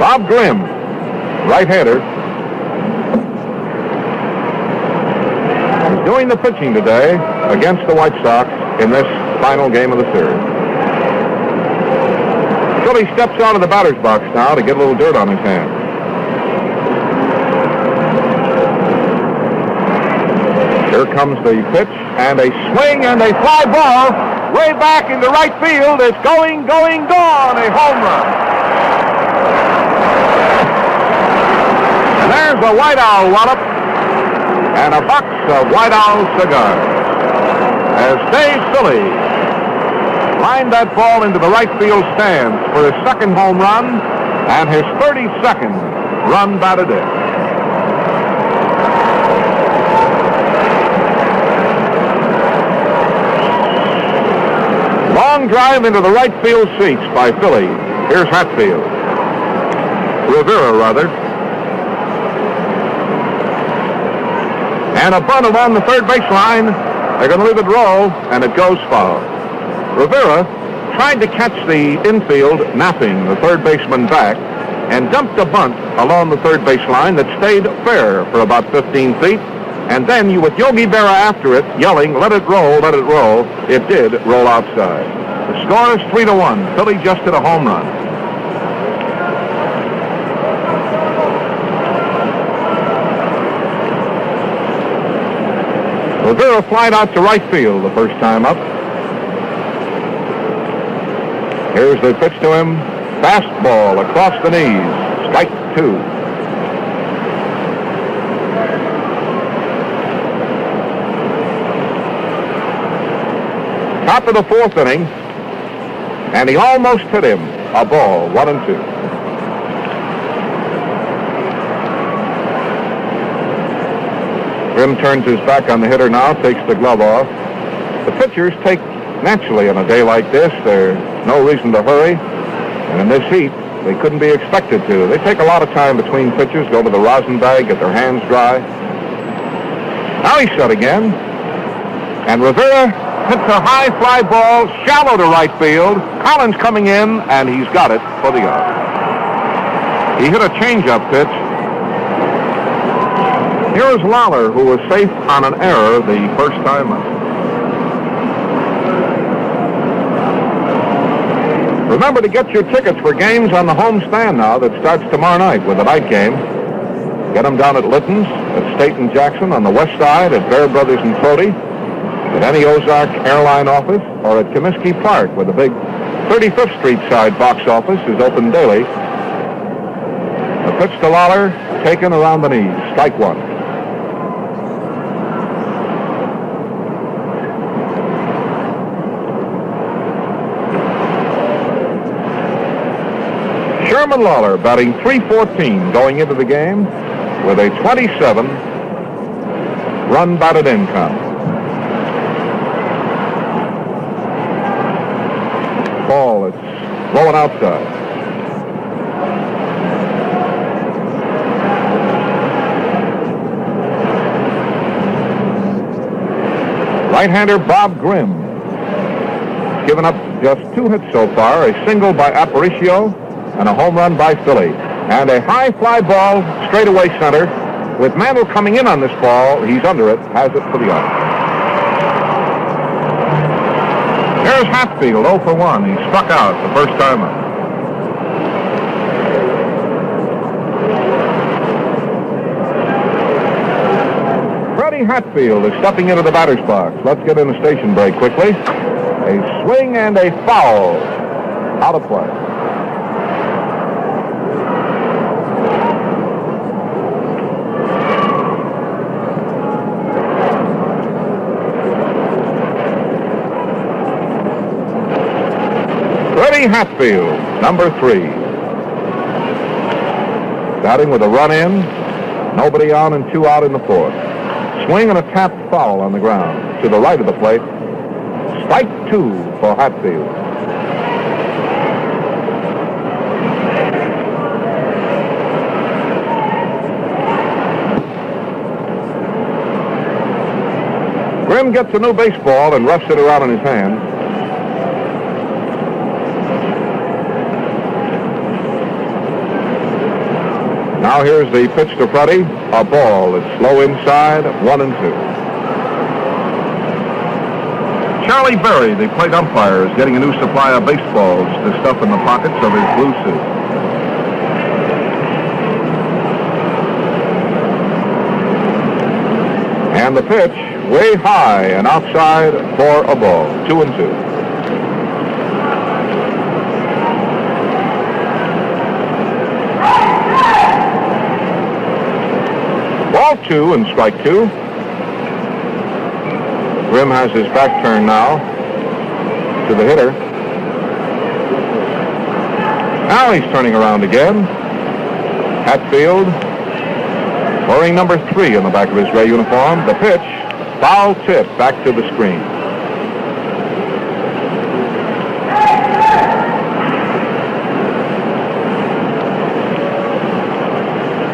Bob Grimm, right-hander, is doing the pitching today against the White Sox in this final game of the series. Philly steps out of the batter's box now to get a little dirt on his hands. Here comes the pitch, and a swing and a fly ball way back into right field. It's going, gone, a home run. And there's a White Owl wallop and a box of White Owl cigars as Dave Philly lined that ball into the right field stands for his 2nd home run and his 32nd run batted in. Long drive into the right field seats by Philly. Here's Hatfield. Rivera, rather. And a bunt along the third baseline. They're going to leave it roll, and it goes foul. Rivera tried to catch the infield, napping the third baseman back, and dumped a bunt along the third baseline that stayed fair for about 15 feet. And then with Yogi Barrow after it, yelling, let it roll, it did roll outside. The score is 3-1. Philly just hit a home run. Rivera flied out to right field the first time up. Here's the pitch to him. Fastball across the knees. Strike 2. Top of the 4th inning, and he almost hit him. A ball, 1-2. Grimm turns his back on the hitter now, takes the glove off. The pitchers take naturally on a day like this. There's no reason to hurry, and in this heat, they couldn't be expected to. They take a lot of time between pitches, go to the rosin bag, get their hands dry. Now he's set again, and Rivera hits a high fly ball, shallow to right field. Collins coming in, and he's got it for the out. He hit a changeup pitch. Here is Lawler, who was safe on an error the first time up. Remember to get your tickets for games on the home stand now that starts tomorrow night with the night game. Get them down at Litton's, at State and Jackson, on the west side, at Bear Brothers and Fody, at any Ozark airline office, or at Comiskey Park, where the big 35th Street side box office is open daily. A pitch to Lawler, taken around the knees. Strike 1. Sherman Lawler batting .314 going into the game with a 27-run batted in count. Ball, it's rolling outside. Right-hander Bob Grimm, given up just 2 hits so far, a single by Aparicio and a home run by Philly. And a high fly ball straightaway center. With Mantle coming in on this ball, he's under it, has it for the out. Here's Hatfield, 0 for 1. He struck out the first time up. Freddie Hatfield is stepping into the batter's box. Let's get in the station break quickly. A swing and a foul. Out of play. Freddie Hatfield, number 3. Batting with a run in, nobody on and 2 out in the 4th. Swing and a tapped foul on the ground to the right of the plate. Strike 2 for Hatfield. Grimm gets a new baseball and roughs it around in his hand. Now here's the pitch to Freddie. A ball. It's slow inside, 1-2. Charlie Berry, the plate umpire, is getting a new supply of baseballs to stuff in the pockets of his blue suit. And the pitch, way high and outside for a ball. 2-2. Ball 2 and strike 2. Grimm has his back turned now to the hitter. Now he's turning around again. Hatfield wearing number 3 on the back of his gray uniform. The pitch, foul tip back to the screen.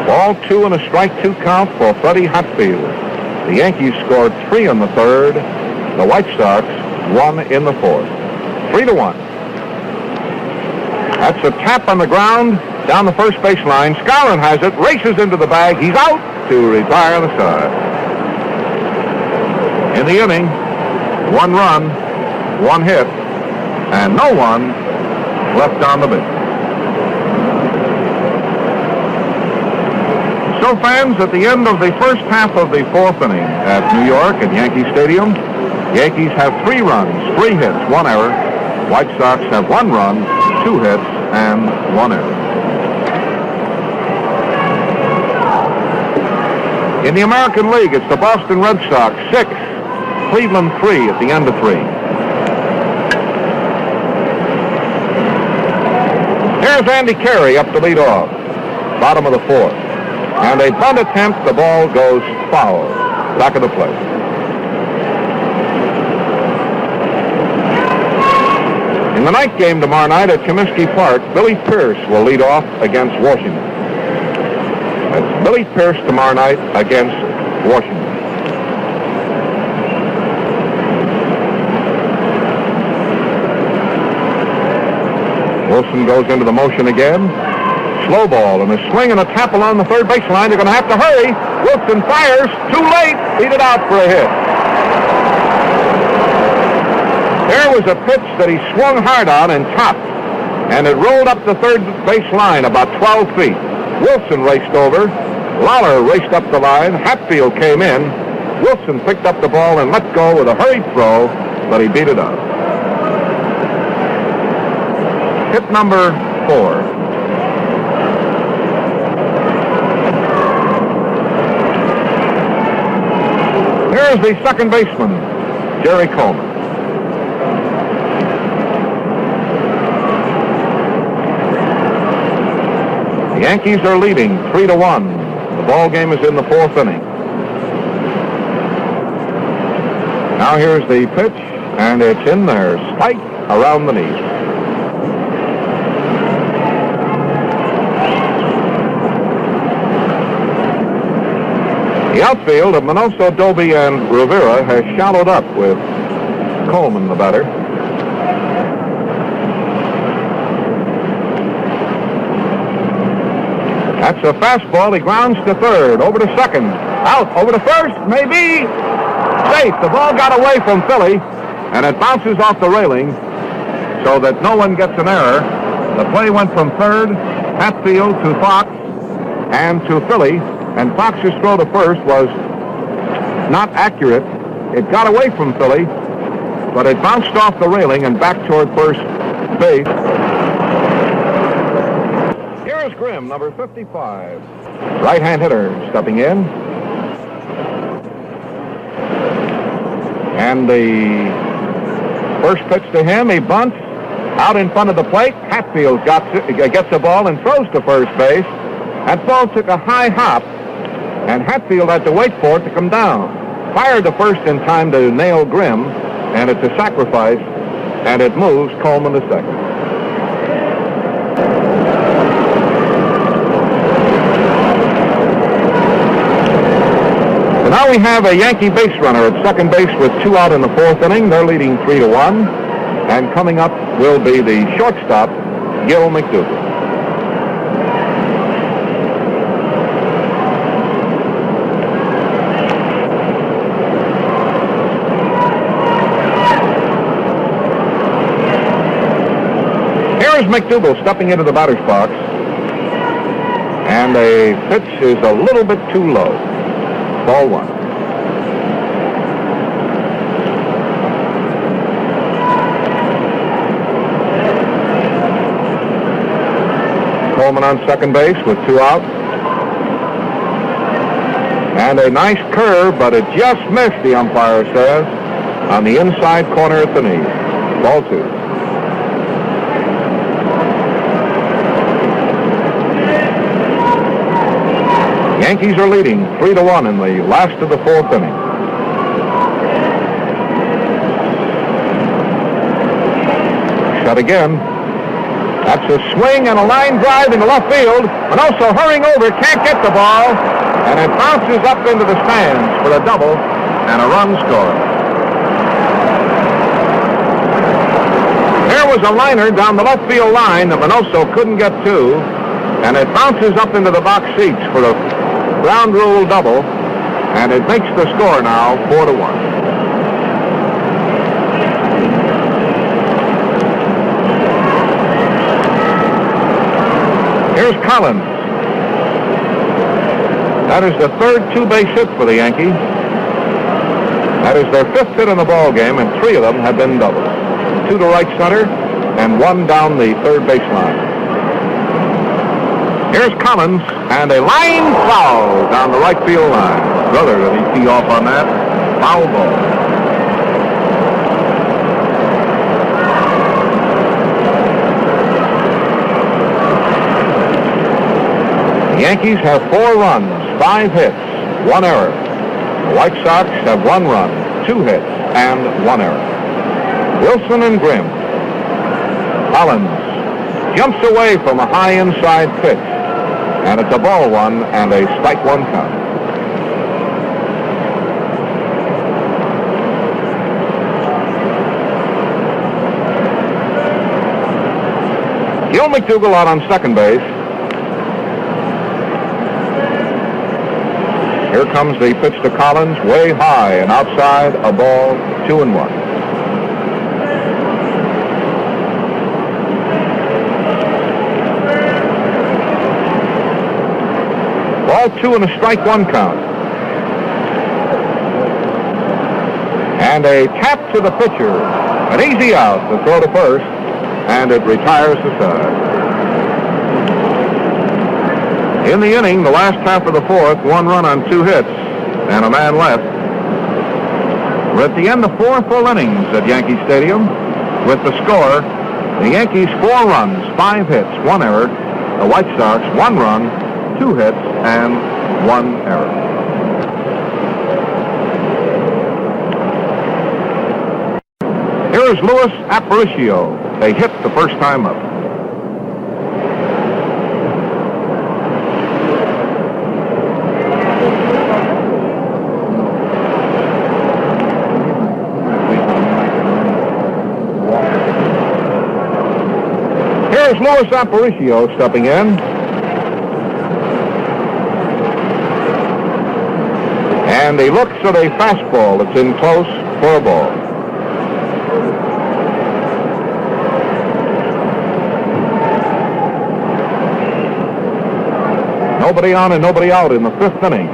Ball 2 and a strike 2 count for Freddie Hatfield. The Yankees scored 3 in the 3rd. The White Sox 1 in the 4th. 3-1. That's a tap on the ground down the first baseline. Skowron has it, races into the bag. He's out to retire the side. In the inning, 1 run, 1 hit, and no one left on the bench. So, fans, at the end of the first half of the 4th inning at New York at Yankee Stadium, Yankees have 3 runs, 3 hits, 1 error, White Sox have 1 run, 2 hits, and 1 error. In the American League, it's the Boston Red Sox 6, Cleveland 3 at the end of 3. Here's Andy Kerry up to lead off, bottom of the 4th. And a bunt attempt, the ball goes foul, back of the plate. In the night game tomorrow night at Comiskey Park, Billy Pierce will lead off against Washington. That's Billy Pierce tomorrow night against Washington. Wilson goes into the motion again. Slow ball and a swing and a tap along the third baseline. They're going to have to hurry. Wilson fires. Too late. Beat it out for a hit. There was a pitch that he swung hard on and topped, and it rolled up the third baseline about 12 feet. Wilson raced over. Lawler raced up the line. Hatfield came in. Wilson picked up the ball and let go with a hurried throw, but he beat it out. Hit number 4. Here's the second baseman, Jerry Coleman. The Yankees are leading 3-1. The ball game is in the 4th inning. Now here's the pitch, and it's in there, spike around the knee. The outfield of Minoso, Dolby, and Rivera has shallowed up with Coleman, the batter. That's a fastball. He grounds to third. Over to second. Out. Over to first. Maybe. Safe. The ball got away from Philly, and it bounces off the railing so that no one gets an error. The play went from third, Hatfield, to Fox, and to Philly. And Fox's throw to first was not accurate. It got away from Philly, but it bounced off the railing and back toward first base. Here's Grimm, number 55. Right-hand hitter stepping in. And the first pitch to him, he bunts out in front of the plate. Hatfield gets the ball and throws to first base. That ball took a high hop, and Hatfield had to wait for it to come down. Fired to first in time to nail Grimm, and it's a sacrifice, and it moves Coleman to second. So now we have a Yankee base runner at second base with 2 out in the 4th inning. They're leading 3-1, and coming up will be the shortstop, Gil McDougal. Here's McDougal stepping into the batter's box, and the pitch is a little bit too low. Ball 1. Coleman on second base with 2 out. And a nice curve, but it just missed, the umpire says, on the inside corner at the knee. Ball 2. Yankees are leading 3-1 in the last of the 4th inning. Shot again. That's a swing and a line drive into left field. And also hurrying over, can't get the ball. And it bounces up into the stands for a double and a run scored. There was a liner down the left field line that Minoso couldn't get to. And it bounces up into the box seats for a ground rule double, and it makes the score now 4-1. Here's Collins. That is the third 2-base hit for the Yankees. That is their 5th hit in the ball game, and 3 of them have been doubles. 2 to right center, and 1 down the third baseline. Here's Collins, and a line foul down the right field line. Brother, did he tee off on that? Foul ball. The Yankees have 4 runs, 5 hits, 1 error. The White Sox have 1 run, 2 hits, and 1 error. Wilson and Grimm. Collins jumps away from a high inside pitch, and it's a ball 1 and a strike 1 count. Gil McDougall out on second base. Here comes the pitch to Collins, way high and outside, a ball, 2-1. Ball 2 and a strike 1 count. And a tap to the pitcher, an easy out to throw to first, and it retires the side. In the inning, the last half of the fourth, 1 run on 2 hits, and a man left. We're at the end of 4 full innings at Yankee Stadium. With the score, the Yankees 4 runs, 5 hits, 1 error. The White Sox 1 run, 2 hits, and 1 error. Here is Luis Aparicio. They hit the first time up. Here's Luis Aparicio stepping in. And he looks at a fastball that's in close for a ball. Nobody on and nobody out in the 5th inning.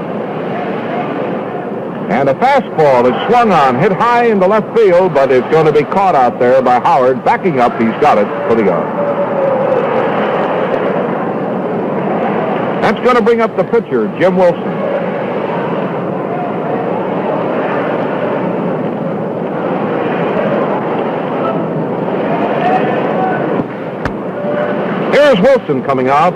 And a fastball is swung on, hit high into left field, but it's going to be caught out there by Howard. Backing up, he's got it for the yard. That's going to bring up the pitcher, Jim Wilson. Here's Wilson coming out.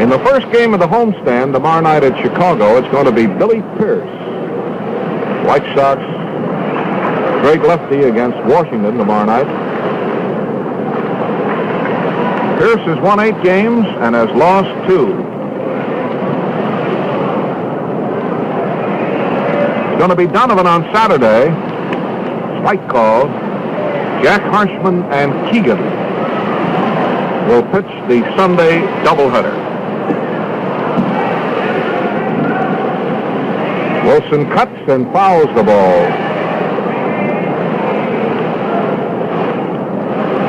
In the first game of the homestand tomorrow night at Chicago, it's going to be Billy Pierce. White Sox, great lefty against Washington tomorrow night. Pierce has won 8 games and has lost 2. It's going to be Donovan on Saturday. Strike call. Jack Harshman and Keegan will pitch the Sunday doubleheader. Wilson cuts and fouls the ball.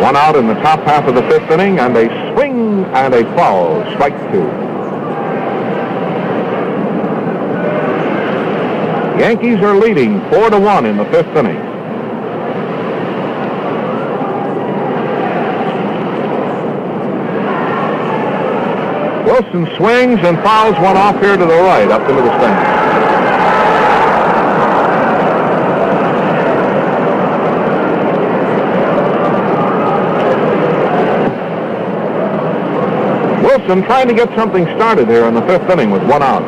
1 out in the top half of the 5th inning, and a swing and a foul, strike 2. Yankees are leading 4-1 in the 5th inning. Wilson swings and fouls one off here to the right, up into the stands. Wilson trying to get something started here in the 5th inning with 1 out.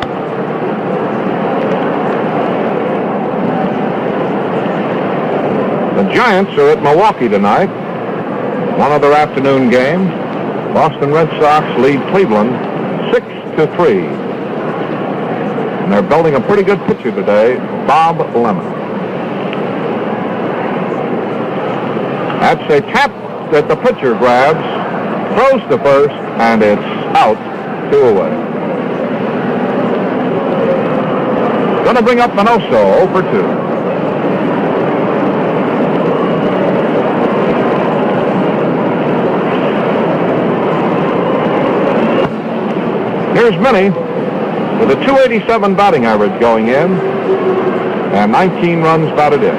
The Giants are at Milwaukee tonight. One other afternoon game. Boston Red Sox lead Cleveland 6-3. And they're building a pretty good pitcher today, Bob Lemon. That's a tap that the pitcher grabs, throws to first, and it's out, 2 away. Going to bring up Manoso, 0 for 2. Here's Minnie with a .287 batting average going in and 19 runs batted in.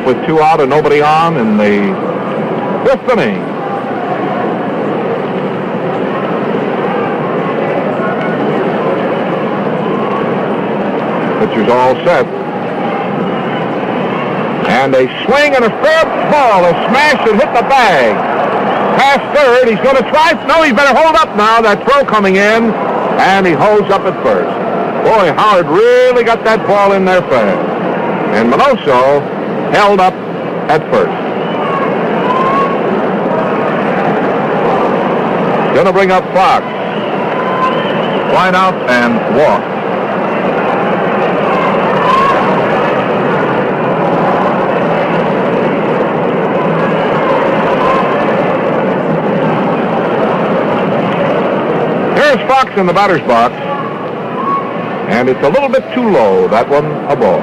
up with 2 out and nobody on in the 5th inning. Pitcher's all set. And a swing and a fair ball is smashed and hit the bag. Past third, he's going to try. No, he better hold up now. That throw coming in, and he holds up at first. Boy, Howard really got that ball in there fast. And Minoso held up at first. Going to bring up Fox. Line out and walk. Here's Fox in the batter's box. And it's a little bit too low. That one, a ball.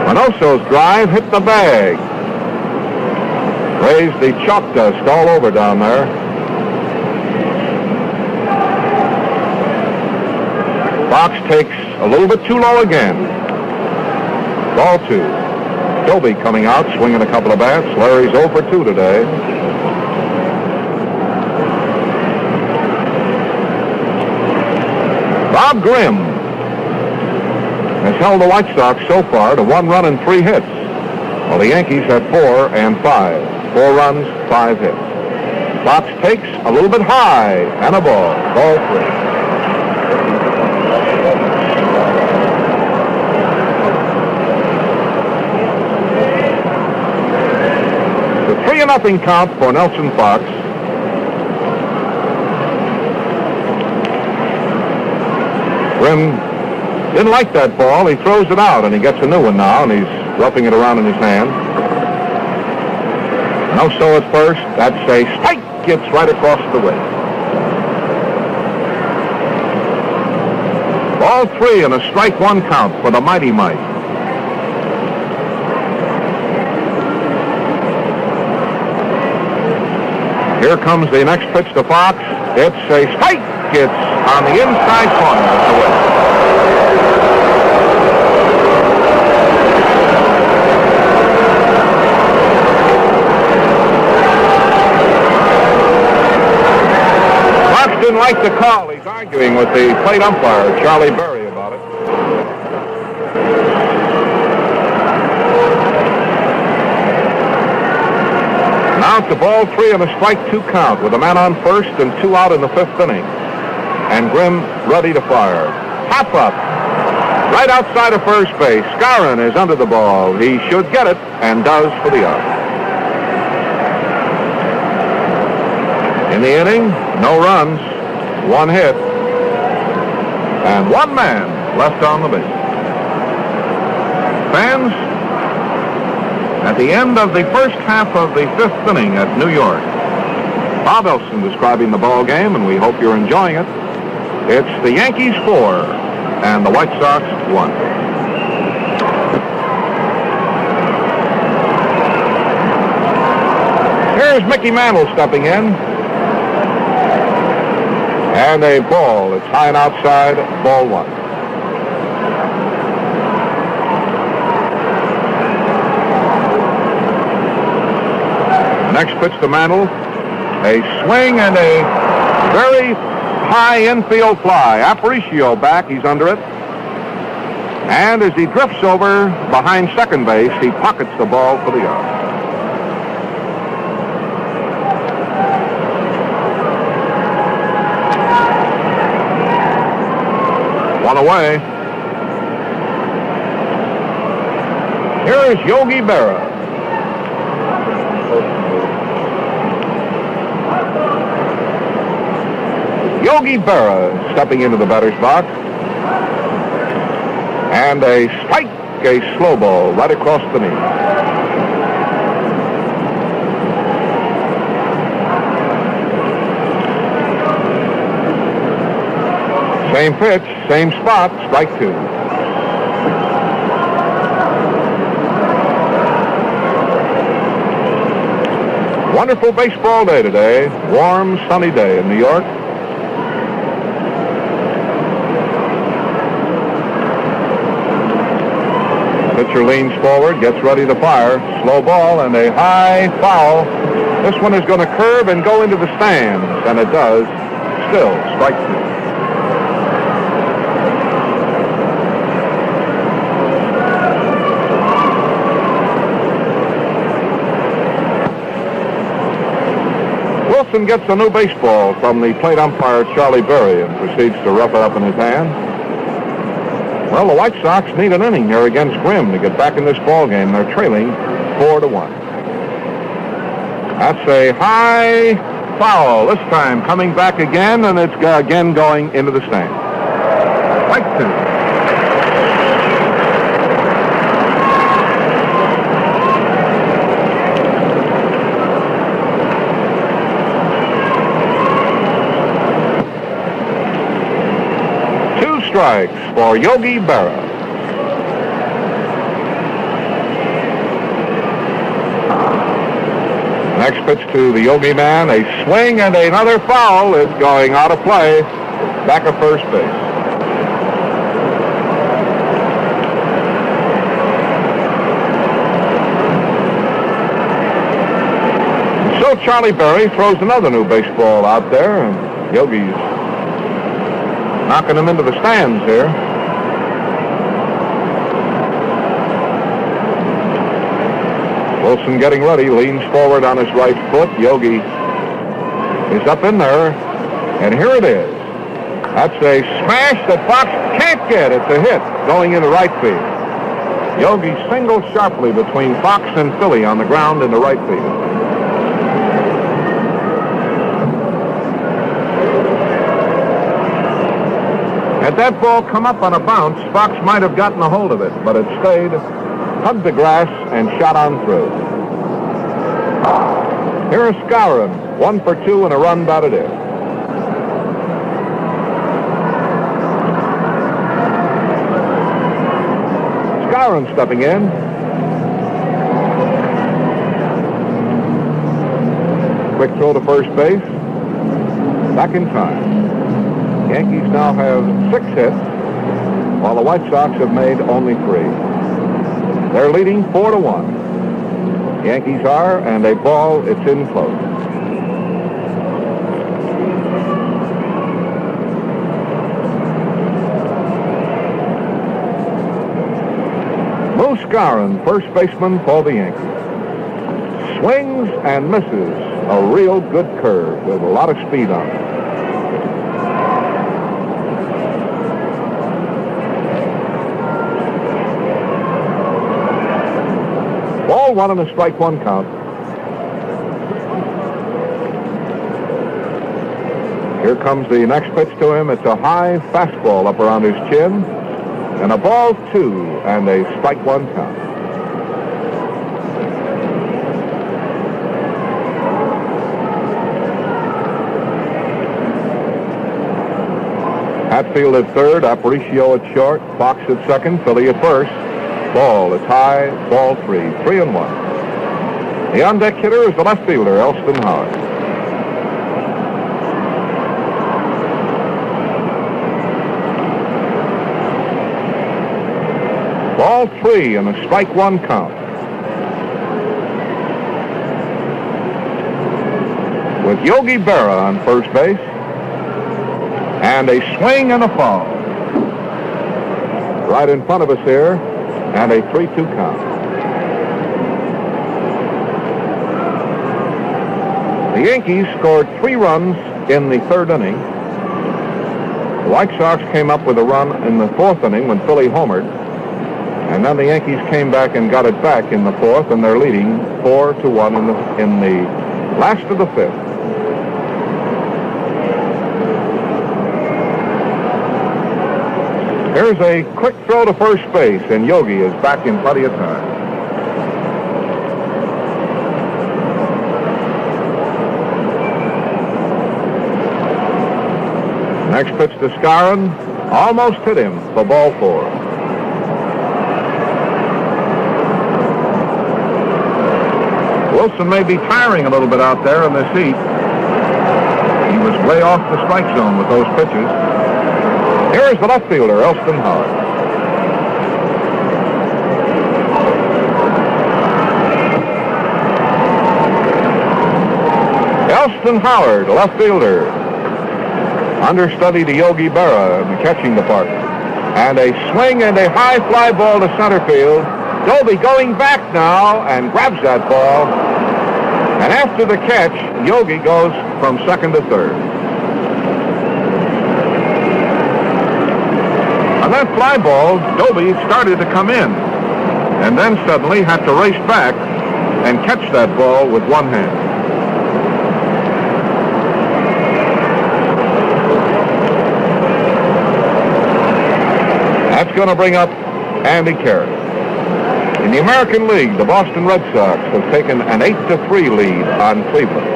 Minoso's drive hit the bag. Raised the chalk dust all over down there. Fox takes a little bit too low again. Ball 2. Dolby coming out, swinging a couple of bats. Larry's 0 for 2 today. Bob Grimm has held the White Sox so far to 1 run and 3 hits, while the Yankees have 4 and 5. 4 runs, 5 hits. Fox takes a little bit high and a ball. Ball 3. The 3-0 count for Nelson Fox. Grimm didn't like that ball. He throws it out, and he gets a new one now, and he's roughing it around in his hand. No so at first. That's a strike. Gets right across the way. Ball 3 and a strike 1 count for the Mighty Mite. Here comes the next pitch to Fox. It's a strike. It's on the inside corner of the way. Fox didn't like the call. He's arguing with the plate umpire, Charlie Berra, about it. Now it's a ball 3 and a strike 2 count with a man on first and 2 out in the 5th inning. And Grimm ready to fire. Hop up. Right outside of first base. Scarron is under the ball. He should get it and does for the out. In the inning, no runs, 1 hit, and 1 man left on the base. Fans, at the end of the first half of the 5th inning at New York, Bob Elston describing the ball game, and we hope you're enjoying it. It's the Yankees 4 and the White Sox 1. Here's Mickey Mantle stepping in. And a ball. It's high and outside, ball 1. Next pitch to Mantle. A swing and a very high infield fly. Aparicio back, he's under it. And as he drifts over behind second base, he pockets the ball for the out. One away. Here is Yogi Barrow. Yogi Barrow stepping into the batter's box. And a strike, a slow ball right across the knee. Same pitch, same spot, strike 2. Wonderful baseball day today. Warm, sunny day in New York. Pitcher leans forward, gets ready to fire. Slow ball and a high foul. This one is going to curve and go into the stands, and it does. Still, strike two. Wilson gets a new baseball from the plate umpire, Charlie Berra, and proceeds to rough it up in his hand. Well, the White Sox need an inning here against Grimm to get back in this ball game. They're trailing 4-1. That's a high foul. This time coming back again, and it's again going into the stand. Strike two. Strikes for Yogi Barrow. Next pitch to the Yogi man, a swing and another foul. Is going out of play, back of first base. So Charlie Berry throws another new baseball out there, and Yogi's knocking him into the stands here. Wilson getting ready, leans forward on his right foot. Yogi is up in there, and here it is. That's a smash that Fox can't get. It's a hit going into right field. Yogi singles sharply between Fox and Philly on the ground into right field. Had that ball come up on a bounce, Fox might have gotten a hold of it, but it stayed, hugged the grass, and shot on through. Here is Skowron, 1 for 2 and a run batted in. Skowron stepping in. Quick throw to first base. Back in time. Yankees now have 6 hits, while the White Sox have made only 3. They're leading 4-1. Yankees are, and a ball, it's in close. Moose Skowron, first baseman for the Yankees. Swings and misses. A real good curve with a lot of speed on it. Ball 1 and a strike 1 count. Here comes the next pitch to him. It's a high fastball up around his chin. And a ball 2 and a strike 1 count. Hatfield at third, Aparicio at short, Fox at second, Philly at first. Ball is high, ball 3, 3-1. The on-deck hitter is the left fielder, Elston Howard. Ball 3 and a strike 1 count. With Yogi Barrow on first base. And a swing and a foul. Right in front of us here. And a 3-2 count. The Yankees scored 3 runs in the 3rd inning. The White Sox came up with a run in the 4th inning when Philly homered. And then the Yankees came back and got it back in the 4th, and they're leading 4-1 in the last of the 5th. Here's a quick throw to first base, and Yogi is back in plenty of time. Next pitch to Skowron, almost hit him for ball 4. Wilson may be tiring a little bit out there in this heat. He was way off the strike zone with those pitches. Here's the left fielder, Elston Howard. Elston Howard, left fielder. Understudy to Yogi Barrow in the catching department. And a swing and a high fly ball to center field. Dolby going back now and grabs that ball. And after the catch, Yogi goes from second to third. On that fly ball, Dolby started to come in. And then suddenly had to race back and catch that ball with one hand. That's going to bring up Andy Kerry. In the American League, the Boston Red Sox have taken an 8-3 lead on Cleveland.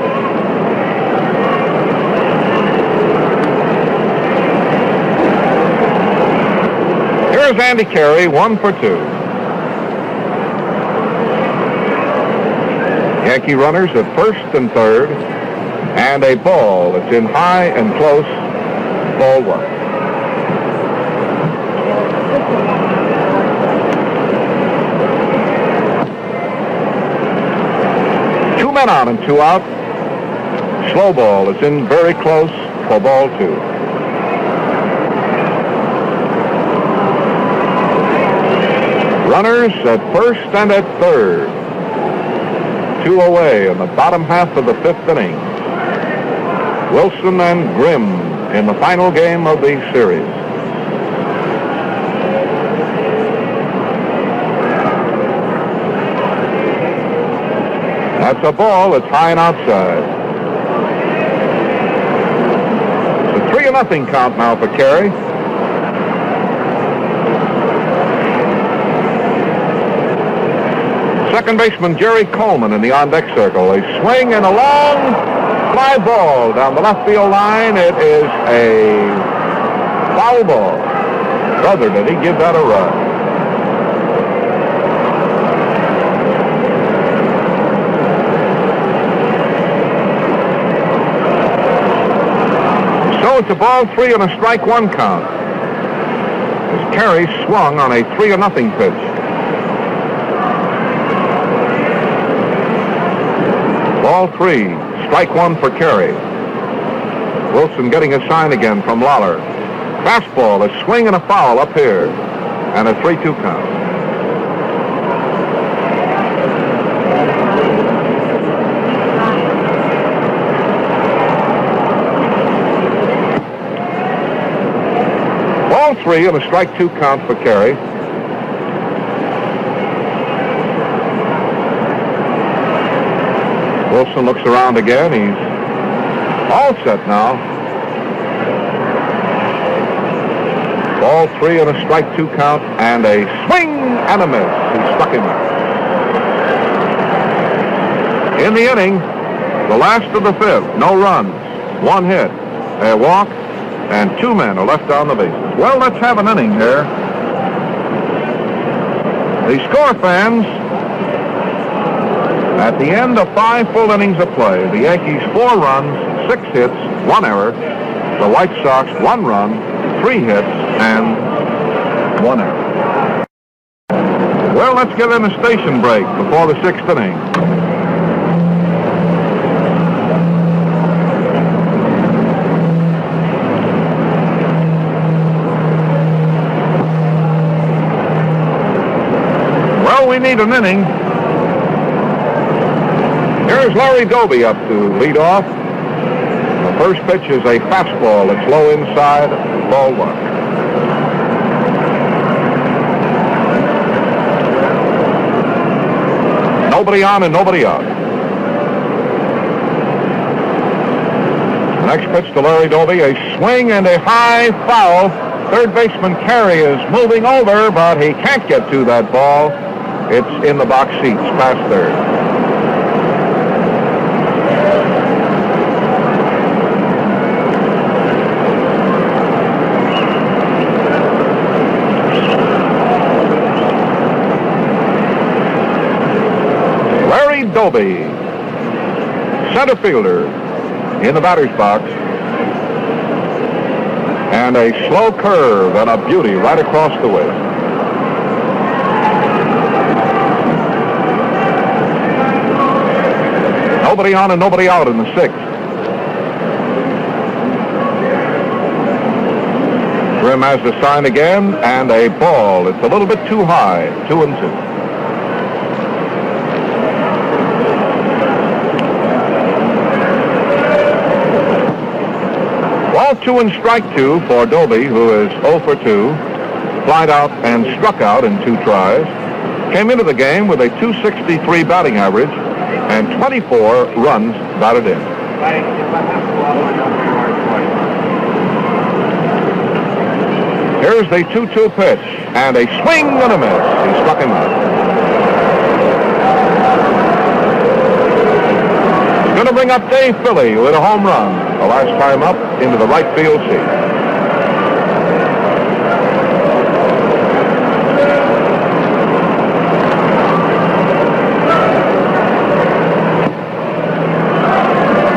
Here's Andy Kerry, 1 for 2. Yankee runners at first and third, and a ball that's in high and close, ball 1. Two men on and 2 out. Slow ball is in very close for ball 2. Runners at first and at third. 2 away in the bottom half of the 5th inning. Wilson and Grimm in the final game of the series. That's a ball that's high and outside. It's a 3-0 count now for Kerry. Second baseman Jerry Coleman in the on-deck circle. A swing and a long fly ball down the left field line. It is a foul ball. Brother, did he give that a run? So it's a ball 3 and a strike 1 count. As Kerry swung on a 3-0 pitch. Ball 3, strike 1 for Kerry. Wilson getting a sign again from Lawler. Fastball, a swing and a foul up here. And a 3-2 count. Ball 3 and a strike 2 count for Kerry. Wilson looks around again. He's all set now. Ball 3 and a strike 2 count, and a swing and a miss. He struck him out. In the inning, the last of the 5th, no runs, 1 hit, a walk, and 2 men are left on the bases. Well, let's have an inning here. The score, fans. At the end of 5 full innings of play, the Yankees 4 runs, 6 hits, 1 error. The White Sox 1 run, 3 hits, and 1 error. Well, let's get in a station break before the 6th inning. Well, we need an inning. Here's Larry Dolby up to lead off. The first pitch is a fastball. It's low inside, ball 1. Nobody on and nobody out. The next pitch to Larry Dolby, a swing and a high foul. Third baseman Kerry is moving over, but he can't get to that ball. It's in the box seats past third. Dolby, center fielder in the batter's box, and a slow curve and a beauty right across the way. Nobody on and nobody out in the 6th. Grimm has the sign again, and a ball. It's a little bit too high. 2-2. Ball 2 and strike 2 for Dolby, who is 0 for 2. Flied out and struck out in 2 tries. Came into the game with a .263 batting average and 24 runs batted in. Here's the 2-2 pitch, and a swing and a miss. He struck him out. Going to bring up Dave Philly, who hit a home run the last time up into the right field seat.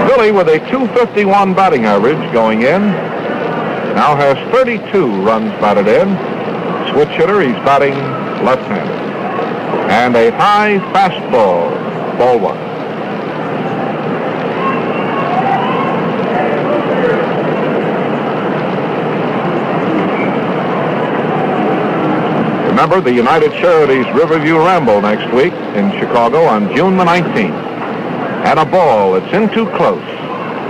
Philly with a .251 batting average going in. Now has 32 runs batted in. Switch hitter, he's batting left-handed. And a high fastball, ball 1. Remember the United Charities Riverview Ramble next week in Chicago on June the 19th. And a ball, it's in too close,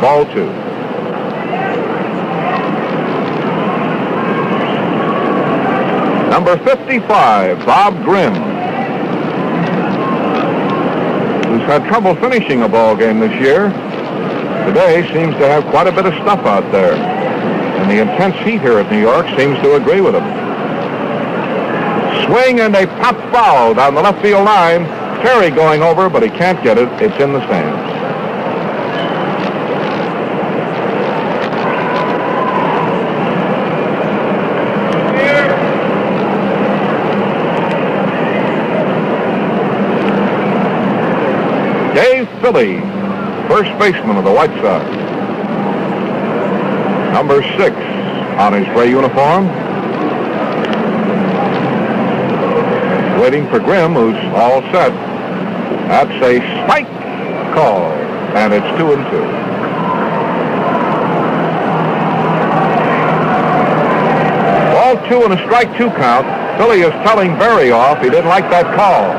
ball 2. Number 55, Bob Grimm, who's had trouble finishing a ball game this year. Today seems to have quite a bit of stuff out there. And the intense heat here at New York seems to agree with him. Swing and a pop foul down the left field line. Kerry going over, but he can't get it. It's in the stands. Dave Philly, first baseman of the White Sox. Number 6 on his gray uniform. Waiting for Grimm, who's all set. That's a strike call, and it's 2-2. Ball 2 and a strike 2 count. Philly is telling Berra off. He didn't like that call.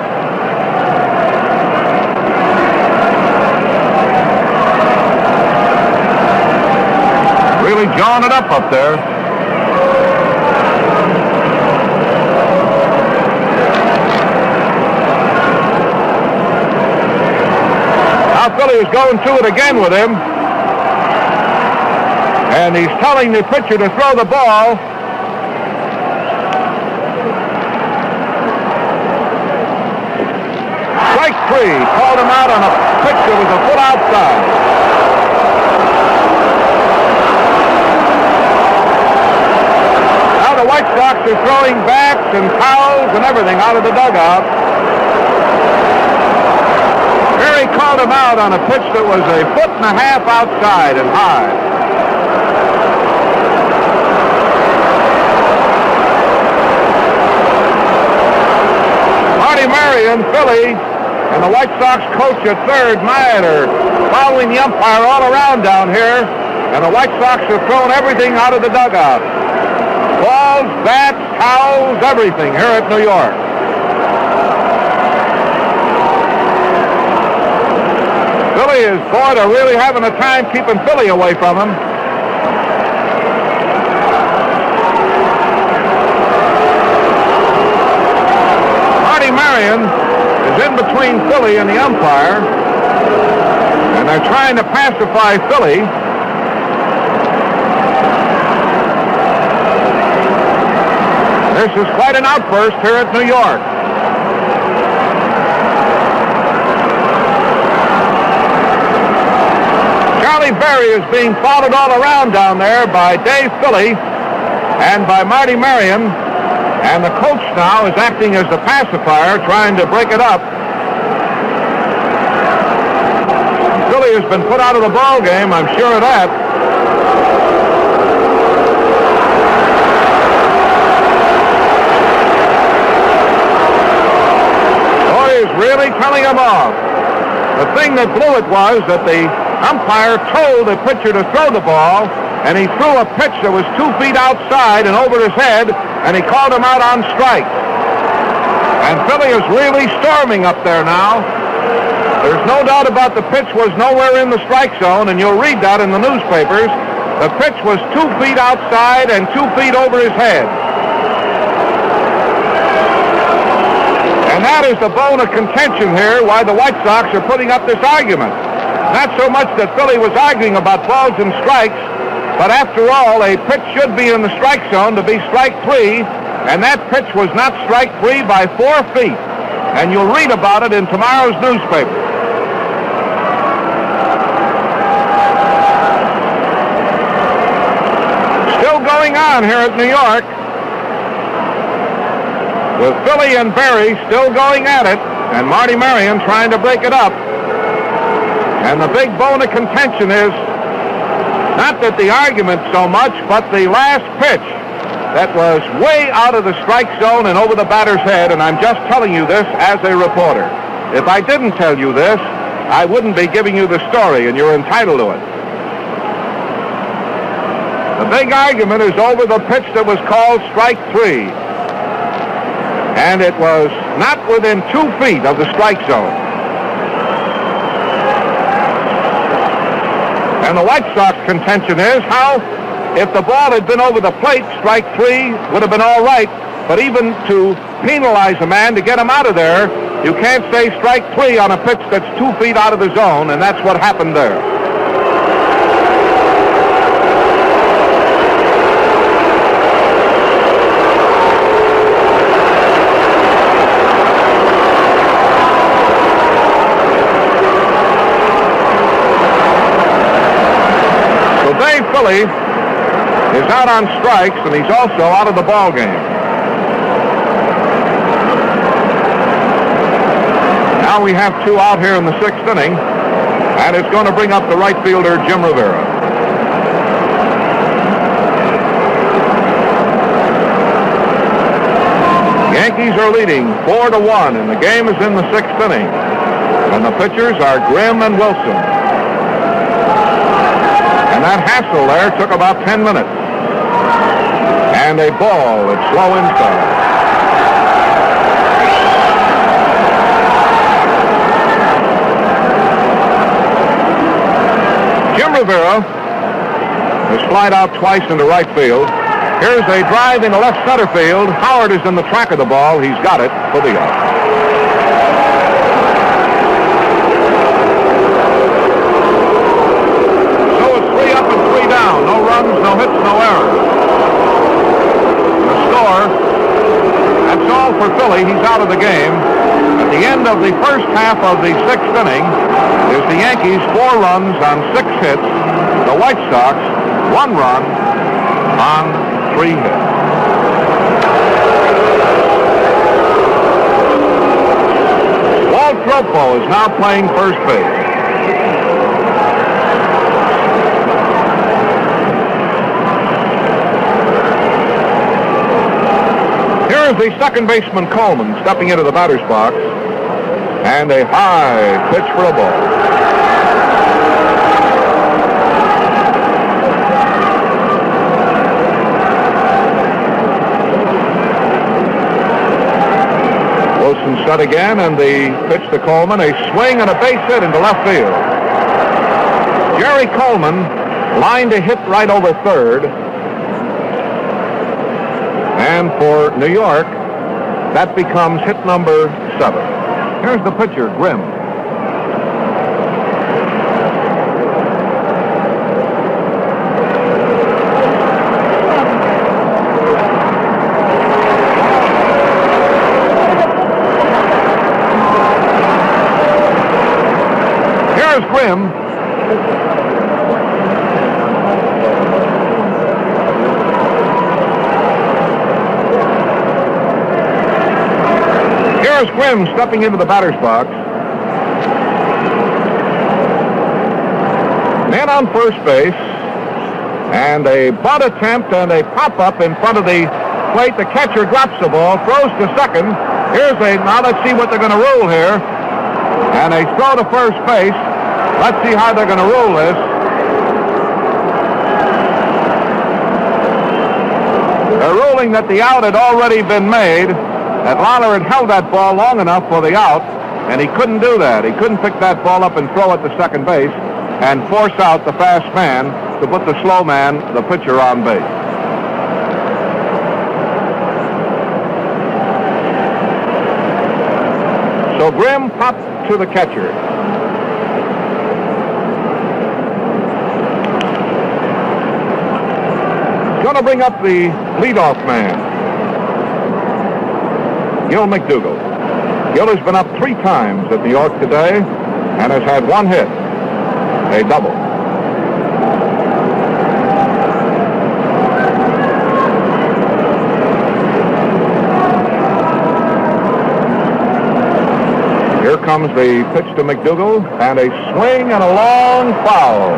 Really jawing it up there. Now Philly is going to it again with him. And he's telling the pitcher to throw the ball. Strike 3. Called him out on a pitch that was a foot outside. The White Sox are throwing bats and towels and everything out of the dugout. Kerry called him out on a pitch that was a foot and a half outside and high. Marty Marion, Philly, and the White Sox coach at third, Matt, are following the umpire all around down here, and the White Sox are throwing everything out of the dugout. Balls, bats, towels, everything here at New York. Philly is, boy, they're really having a time keeping Philly away from him. Marty Marion is in between Philly and the umpire, and they're trying to pacify Philly. This is quite an outburst here at New York. Charlie Berry is being followed all around down there by Dave Philly and by Marty Marion. And the coach now is acting as the pacifier, trying to break it up. Philly has been put out of the ball game, I'm sure of that. Really telling him off. The thing that blew it was that the umpire told the pitcher to throw the ball, and he threw a pitch that was 2 feet outside and over his head, and he called him out on strike. And Philly is really storming up there now. There's no doubt about the pitch was nowhere in the strike zone, and you'll read that in the newspapers. The pitch was 2 feet outside and 2 feet over his head. And that is the bone of contention here, why the White Sox are putting up this argument. Not so much that Philly was arguing about balls and strikes, but after all, a pitch should be in the strike zone to be strike 3, and that pitch was not strike 3 by 4 feet. And you'll read about it in tomorrow's newspaper. Still going on here at New York, with Philly and Berry still going at it, and Marty Marion trying to break it up. And the big bone of contention is not that the argument so much, but the last pitch that was way out of the strike zone and over the batter's head, and I'm just telling you this as a reporter. If I didn't tell you this, I wouldn't be giving you the story, and you're entitled to it. The big argument is over the pitch that was called strike 3. And it was not within 2 feet of the strike zone. And the White Sox contention is how, if the ball had been over the plate, strike 3 would have been all right. But even to penalize a man to get him out of there, you can't say strike 3 on a pitch that's 2 feet out of the zone, and that's what happened there. Philly is out on strikes, and he's also out of the ball game. Now we have 2 out here in the 6th inning, and it's going to bring up the right fielder, Jim Rivera. Yankees are leading 4-1, and the game is in the 6th inning. And the pitchers are Grimm and Wilson. And that hassle there took about 10 minutes. And a ball that's slow inside. Jim Rivera has flied out twice into right field. Here's a drive into left center field. Howard is in the track of the ball. He's got it for the out. No runs, no hits, no errors. The score, that's all for Philly. He's out of the game. At the end of the first half of the 6th inning, is the Yankees 4 runs on 6 hits. The White Sox 1 run on 3 hits. Walt Tropo is now playing first base. The second baseman Coleman stepping into the batter's box, and a high pitch for a ball. Wilson set again, and the pitch to Coleman, a swing and a base hit into left field. Jerry Coleman lined a hit right over third. And for New York, that becomes hit number 7. Here's the pitcher, Grimm. Here's Grimm. Grimm stepping into the batter's box. Man on first base, and a bunt attempt and a pop-up in front of the plate. The catcher drops the ball, throws to second. Now let's see what they're going to rule here. And a throw to first base. Let's see how they're going to rule this. They're ruling that the out had already been made, that Lawler had held that ball long enough for the out, and he couldn't do that. He couldn't pick that ball up and throw it to second base and force out the fast man to put the slow man, the pitcher, on base. So Grimm popped to the catcher. He's going to bring up the leadoff man, Gil McDougall. Gil has been up 3 times at New York today and has had 1 hit, a double. Here comes the pitch to McDougall, and a swing and a long foul.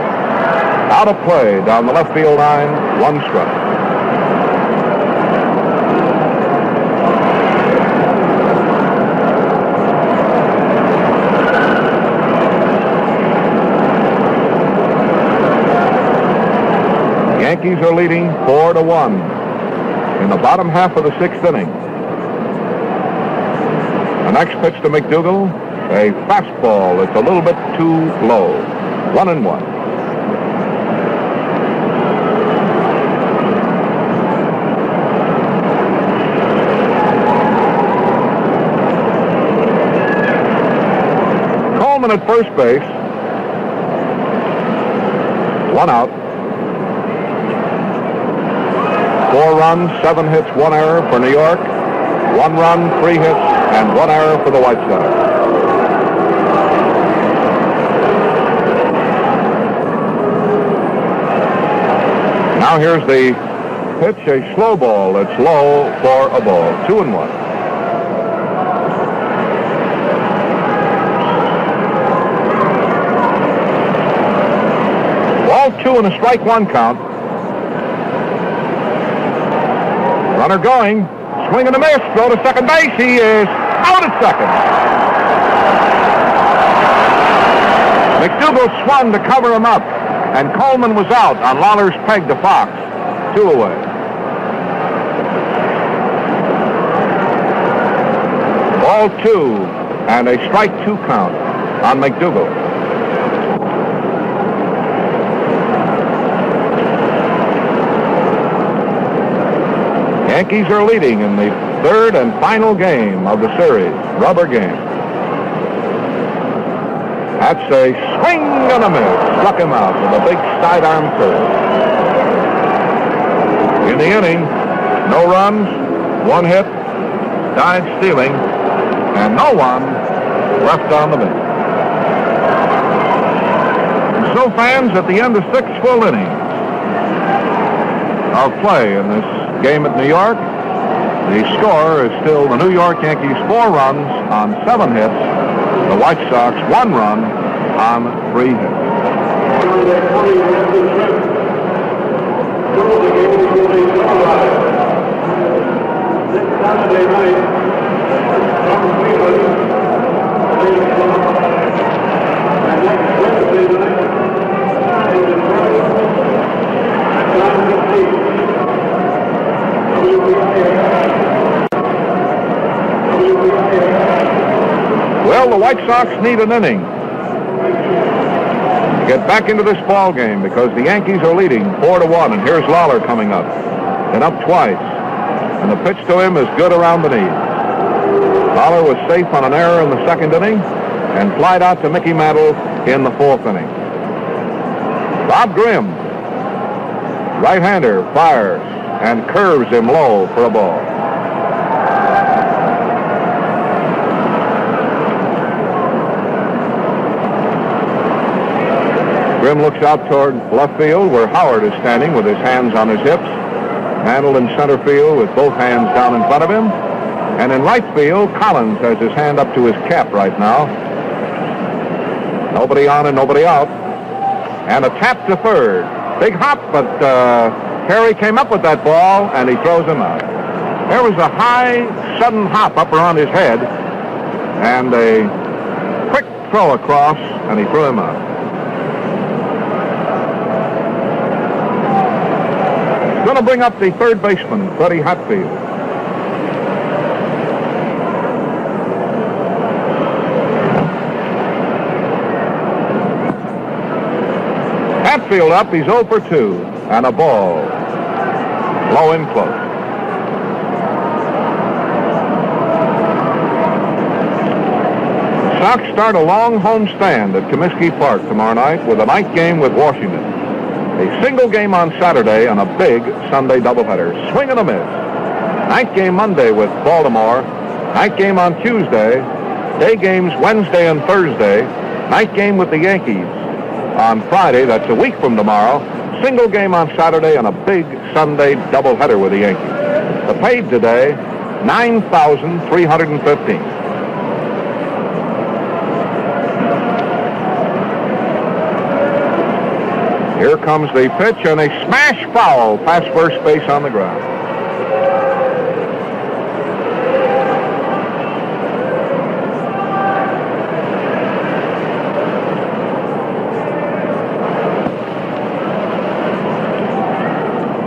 Out of play down the left field line, 1 strike. Yankees are leading 4-1 in the bottom half of the 6th inning. The next pitch to McDougall, a fastball that's a little bit too low. 1-1. Coleman at first base. 1 out. 4 runs, 7 hits, 1 error for New York. 1 run, 3 hits, and 1 error for the White Sox. Now here's the pitch, a slow ball that's low for a ball. 2-1. Ball 2 and a strike 1 count. Runner going, swing and a miss, throw to second base. He is out at second. McDougall swung to cover him up, and Coleman was out on Lawler's peg to Fox. 2 away. Ball 2 and a strike 2 count on McDougall. Yankees are leading in the 3rd and final game of the series, rubber game. That's a swing and a miss. Struck him out with a big sidearm curve. In the inning, no runs, 1 hit, died stealing, and no one left on the bench. And so, fans, at the end of 6 full innings of play in this game at New York, the score is still the New York Yankees 4 runs on 7 hits, the White Sox 1 run on 3 hits. Well, the White Sox need an inning to get back into this ball game because the Yankees are leading 4-1, and here's Lawler coming up. And up twice. And the pitch to him is good around the knee. Lawler was safe on an error in the 2nd inning and flied out to Mickey Mantle in the 4th inning. Bob Grimm, right-hander, fires and curves him low for a ball. Grimm looks out toward left field where Howard is standing with his hands on his hips. Mantle in center field with both hands down in front of him. And in right field, Collins has his hand up to his cap right now. Nobody on and nobody out. And a tap to third. Big hop, but Kerry came up with that ball, and he throws him out. There was a high, sudden hop up around his head, and a quick throw across, and he threw him out. going to bring up the third baseman, Freddie Hatfield. Hatfield up, he's 0 for 2, and a ball. Low and close. The Sox start a long homestand at Comiskey Park tomorrow night with a night game with Washington. A single game on Saturday and a big Sunday doubleheader. Swing and a miss. Night game Monday with Baltimore. Night game on Tuesday. Day games Wednesday and Thursday. Night game with the Yankees on Friday. That's a week from tomorrow. Single game on Saturday and a big Sunday doubleheader with the Yankees. The paid today, $9,315. Here comes the pitch, and a smash foul past first base on the ground.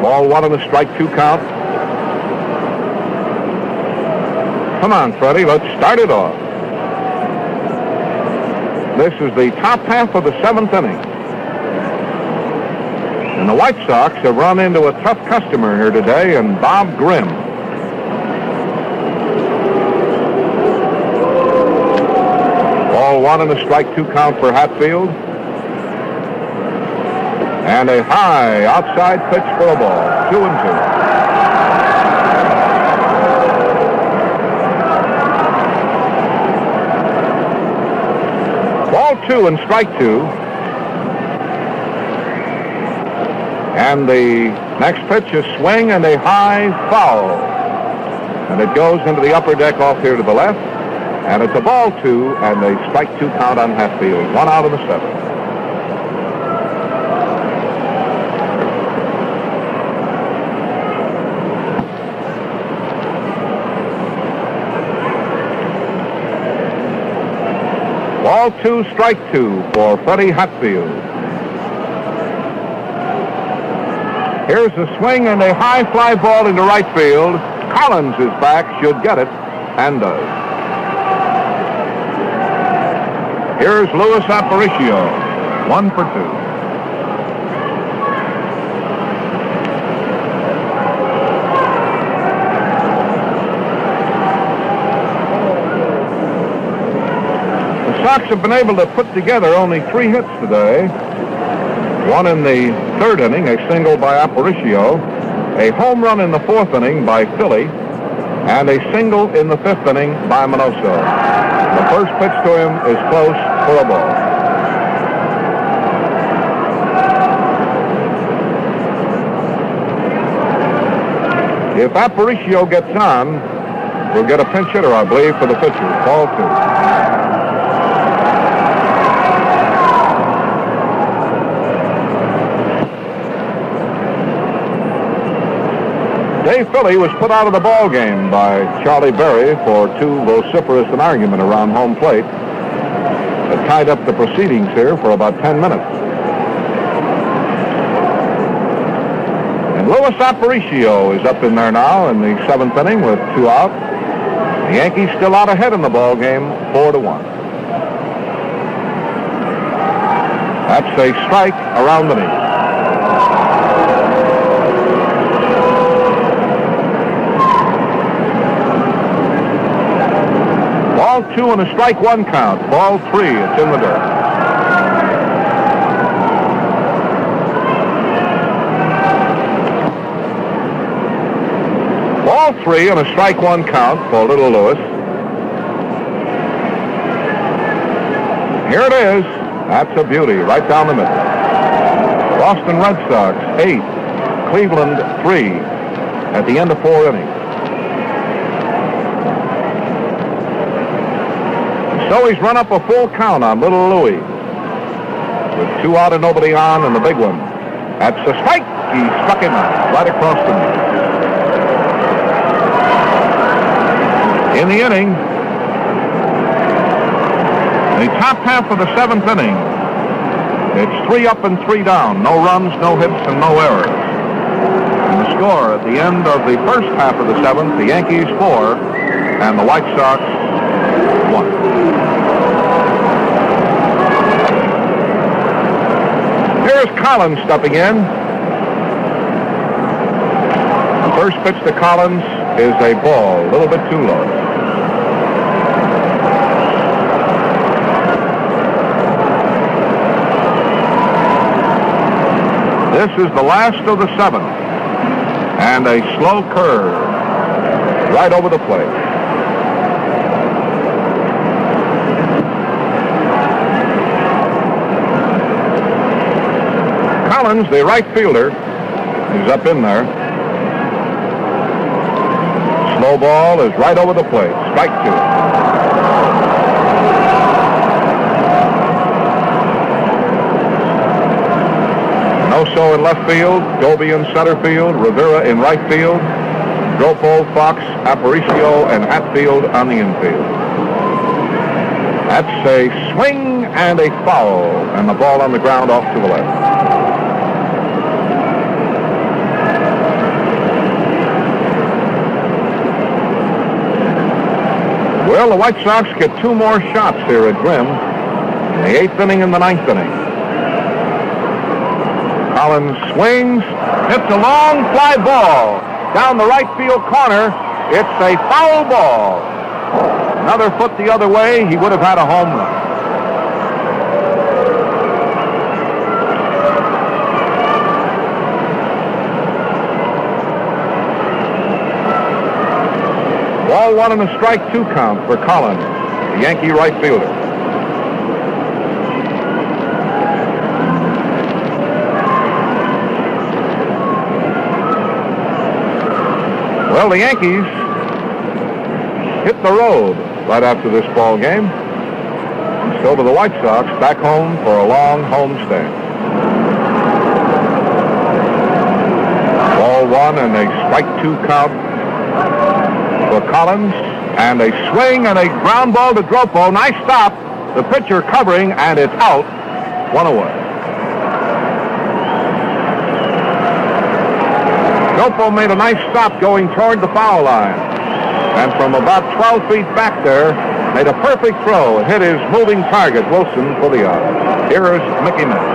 Ball 1 on the strike 2 count. Come on, Freddie, let's start it off. This is the top half of the 7th inning. And the White Sox have run into a tough customer here today, and Bob Grimm. Ball 1 and a strike 2 count for Hatfield. And a high outside pitch for a ball. 2-2. Ball 2 and strike 2. And the next pitch is swing and a high foul. And it goes into the upper deck off here to the left. And it's a ball 2 and a strike 2 count on Hatfield. 1 out of the 7. Ball 2, strike 2 for Freddie Hatfield. Here's a swing and a high fly ball into right field. Collins is back, should get it, and does. Here's Luis Aparicio, 1 for 2. The Sox have been able to put together only 3 hits today. 1 in the 3rd inning, a single by Aparicio, a home run in the 4th inning by Philly, and a single in the 5th inning by Minoso. The first pitch to him is close for a ball. If Aparicio gets on, we'll get a pinch hitter, I believe, for the pitcher. Ball 2. Dave Philly was put out of the ball game by Charlie Berry for too vociferous an argument around home plate. It tied up the proceedings here for about 10 minutes. And Luis Aparicio is up in there now in the 7th inning with 2 out. The Yankees still out ahead in the ball game, 4-1. That's a strike around the knee. Ball 2 and a strike 1 count. Ball 3, it's in the dirt. Ball 3 and a strike 1 count for little Lewis. Here it is. That's a beauty right down the middle. Boston Red Sox 8, Cleveland 3 at the end of 4 innings. So he's run up a full count on little Louis. With 2 out and nobody on, and the big one. That's a strike. He struck him out right across the middle. In the inning, the top half of the 7th inning, it's 3 up and 3 down. No runs, no hits, and no errors. And the the score at the end of the first half of the seventh, the Yankees 4 and the White Sox 1. Here's Collins stepping in. The first pitch to Collins is a ball, a little bit too low. This is the last of the seventh, and a slow curve right over the plate. Collins, the right fielder, is up in there. Slow ball is right over the plate. Strike 2. No-show in left field. Dolby in center field. Rivera in right field. Dropo, Fox, Aparicio, and Hatfield on the infield. That's a swing and a foul, and the ball on the ground off to the left. Well, the White Sox get 2 more shots here at Grimm in the 8th inning and the 9th inning. Collins swings, hits a long fly ball down the right field corner. It's a foul ball. Another foot the other way, he would have had a home run. Ball 1 and a strike 2 count for Collins, the Yankee right fielder. Well, the Yankees hit the road right after this ball game. So do the White Sox back home for a long homestand. Ball 1 and a strike 2 count for Collins, and a swing and a ground ball to Dropo. Nice stop. The pitcher covering, and it's out. 1 away. Dropo made a nice stop going toward the foul line, and from about 12 feet back there, made a perfect throw and hit his moving target, Wilson, for the out. Here's Mickey Mantle.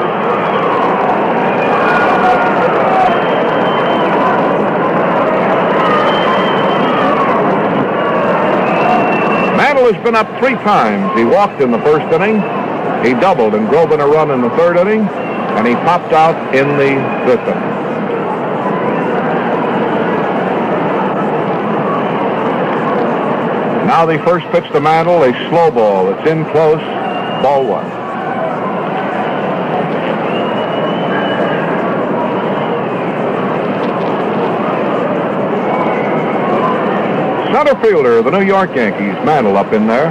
Mantle has been up 3 times. He walked in the first inning. He doubled and drove in a run in the 3rd inning, and he popped out in the 5th inning. Now the first pitch to Mantle, a slow ball. It's in close, ball 1. Center fielder, the New York Yankees, Mantle up in there.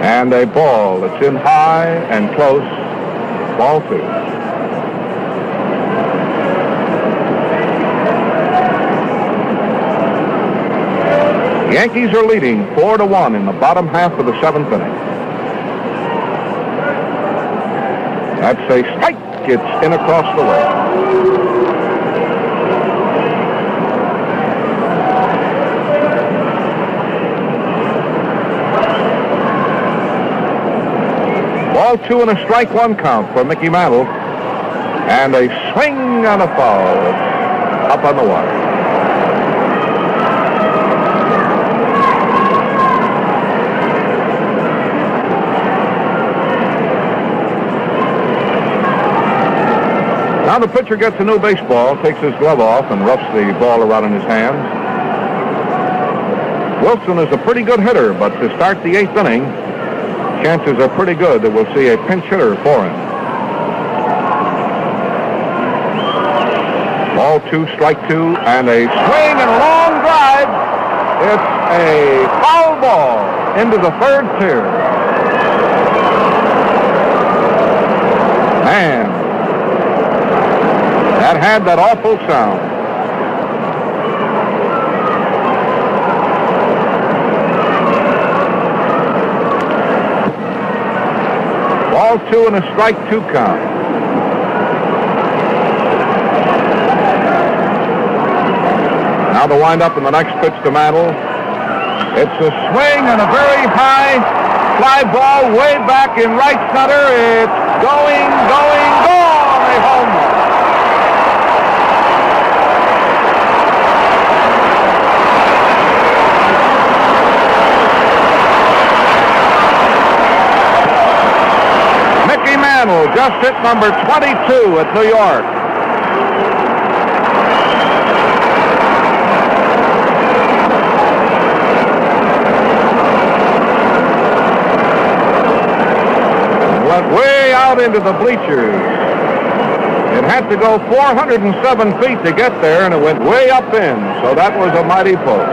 And a ball that's in high and close, ball 2. The Yankees are leading 4-1 in the bottom half of the 7th inning. That's a strike. It's in across the way. Ball 2 and a strike 1 count for Mickey Mantle. And a swing and a foul up on the wire. Now the pitcher gets a new baseball, takes his glove off, and roughs the ball around in his hands. Wilson is a pretty good hitter, but to start the 8th inning, chances are pretty good that we'll see a pinch hitter for him. Ball 2, strike 2, and a swing and a long drive. It's a foul ball into the 3rd tier. Man, that had that awful sound. Ball 2 and a strike 2 count. Now the windup in the next pitch to Mantle. It's a swing and a very high fly ball way back in right center. It's going, gone! A home run. Mantle just hit number 22 at New York. Went way out into the bleachers. It had to go 407 feet to get there, and it went way up in, so that was a mighty pull.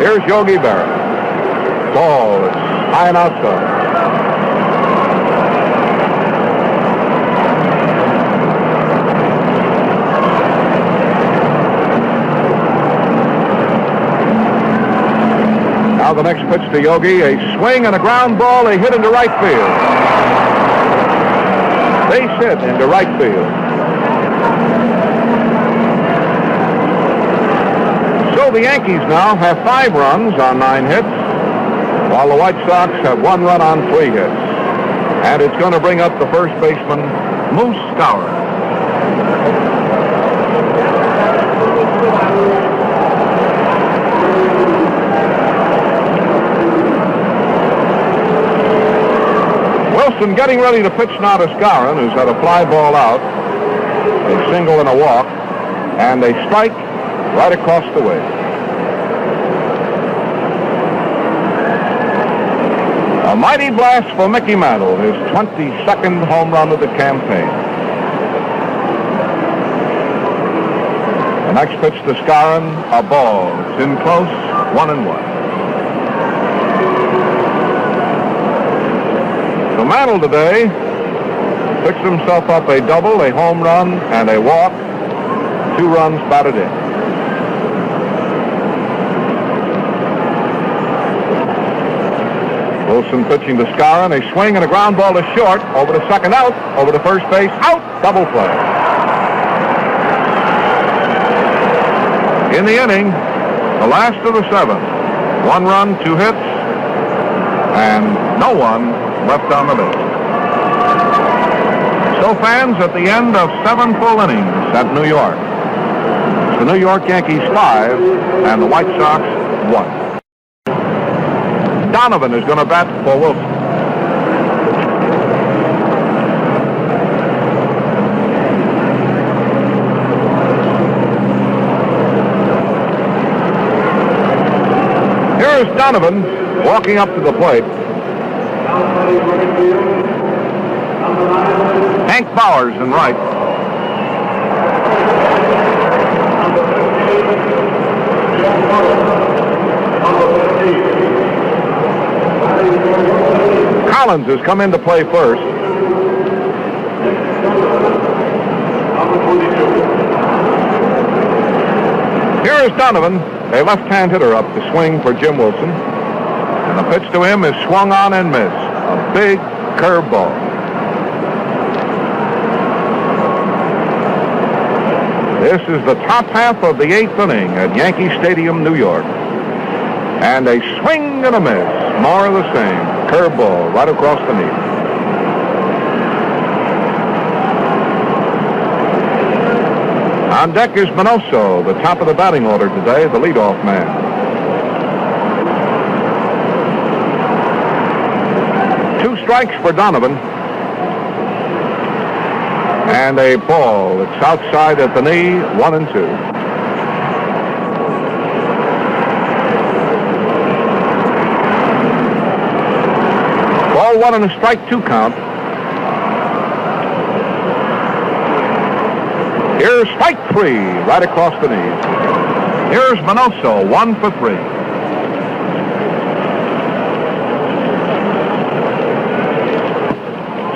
Here's Yogi Barrow. Ball is high and outside. Now the next pitch to Yogi, a swing and a ground ball, a hit into right field. Base hit into right field. So the Yankees now have 5 runs on 9 hits, while the White Sox have 1 run on 3 hits. And it's going to bring up the first baseman, Moose Skowron. Elston getting ready to pitch now to Skowron, who's had a fly ball out, a single and a walk, and a strike right across the way. A mighty blast for Mickey Mantle, his 22nd home run of the campaign. The next pitch to Skowron, a ball. It's in close, 1-1. So Mantle today picks himself up a double, a home run, and a walk. 2 runs batted in. Wilson pitching to Skowron, a swing and a ground ball to short, over to second out, over to first base, out, double play. In the inning, the last of the 7th, 1 run, 2 hits, and no one left on the base. So fans, at the end of 7 full innings at New York, the New York Yankees 5 and the White Sox 1. Donovan is going to bat for Wilson. Here is Donovan walking up to the plate. Hank Bowers in right. Collins has come in to play first. Here is Donovan, a left-hand hitter, up to swing for Jim Wilson. And the pitch to him is swung on and missed. A big curveball. This is the top half of the 8th inning at Yankee Stadium, New York. And a swing and a miss. More of the same. Curveball right across the knee. On deck is Minoso, the top of the batting order today, the leadoff man. Two strikes for Donovan. And a ball. It's outside at the knee, 1-2. Ball 1 and a strike 2 count. Here's strike 3, right across the knees. Here's Minoso, 1 for 3.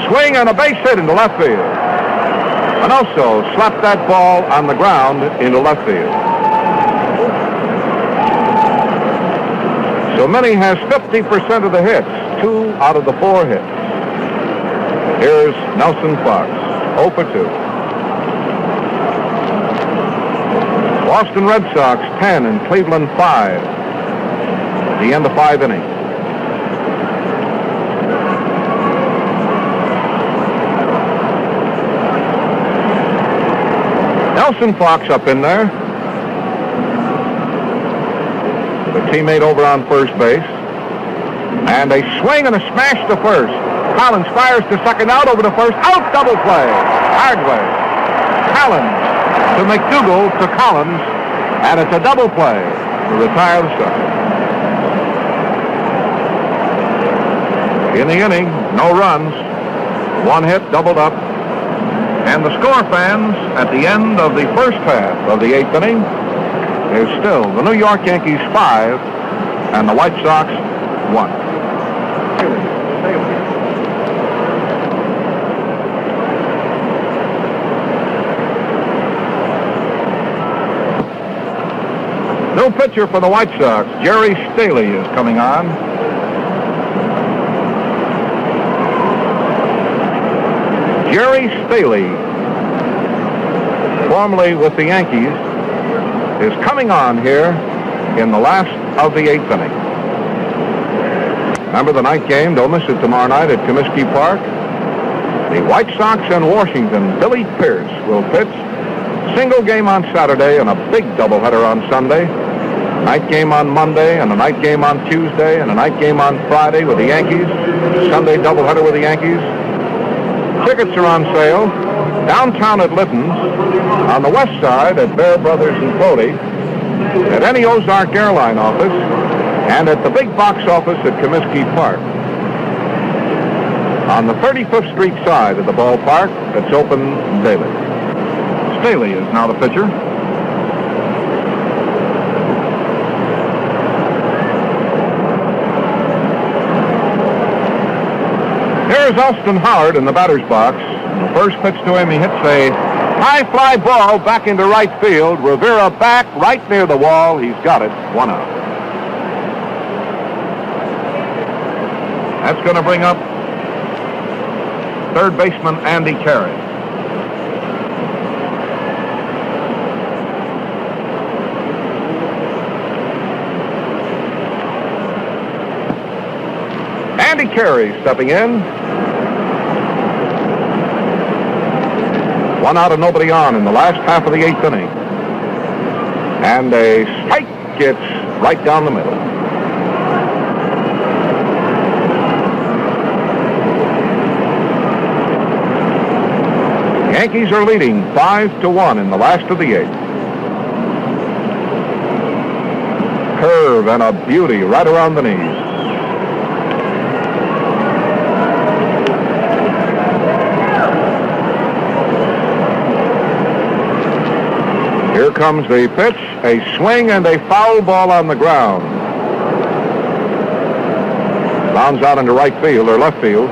Swing and a base hit into left field. Minoso slapped that ball on the ground into left field. So Minnie has 50% of the hits, 2 out of the 4 hits. Here's Nelson Fox, 0 for 2. Boston Red Sox 10 and Cleveland 5 at the end of 5 innings. Nelson Fox up in there. The teammate over on first base. And a swing and a smash to first. Collins fires to second, out over to first. Out, double play. Hard way. Collins to McDougal to Collins. And it's a double play to retire the second. In the inning, no runs. One hit, doubled up. And the score, fans, at the end of the first half of the 8th inning, is still the New York Yankees 5 and the White Sox 1. New pitcher for the White Sox, Jerry Staley, is coming on. Jerry Staley, formerly with the Yankees, is coming on here in the last of the 8th inning. Remember the night game, don't miss it tomorrow night at Comiskey Park. The White Sox and Washington, Billy Pierce will pitch. Single game on Saturday and a big doubleheader on Sunday. Night game on Monday and a night game on Tuesday and a night game on Friday with the Yankees. Sunday doubleheader with the Yankees. Tickets are on sale downtown at Litton's, on the west side at Berra Brothers and Foley, at any Ozark airline office, and at the big box office at Comiskey Park. On the 35th Street side of the ballpark, it's open daily. Staley is now the pitcher. Here's Elston Howard in the batter's box. The first pitch to him, he hits a high fly ball back into right field. Rivera back right near the wall. He's got it. 1 out. That's going to bring up third baseman Andy Kerry. Andy Kerry stepping in. 1 out and nobody on in the last half of the 8th inning. And a strike gets right down the middle. Yankees are leading 5-1 in the last of the 8th. Curve and a beauty right around the knees. Here comes the pitch, a swing and a foul ball on the ground. Bounds out into right field or left field.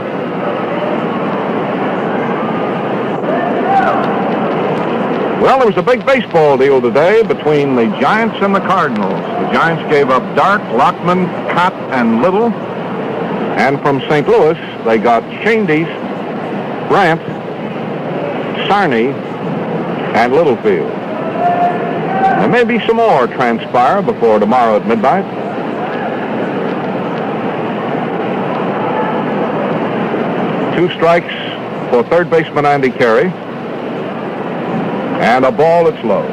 Well, there was a big baseball deal today between the Giants and the Cardinals. The Giants gave up Dark, Lockman, Cott, and Little. And from St. Louis, they got Shandy, Brandt, Sarney, and Littlefield. There may be some more transpire before tomorrow at midnight. Two strikes for third baseman Andy Kerry. And a ball that's low.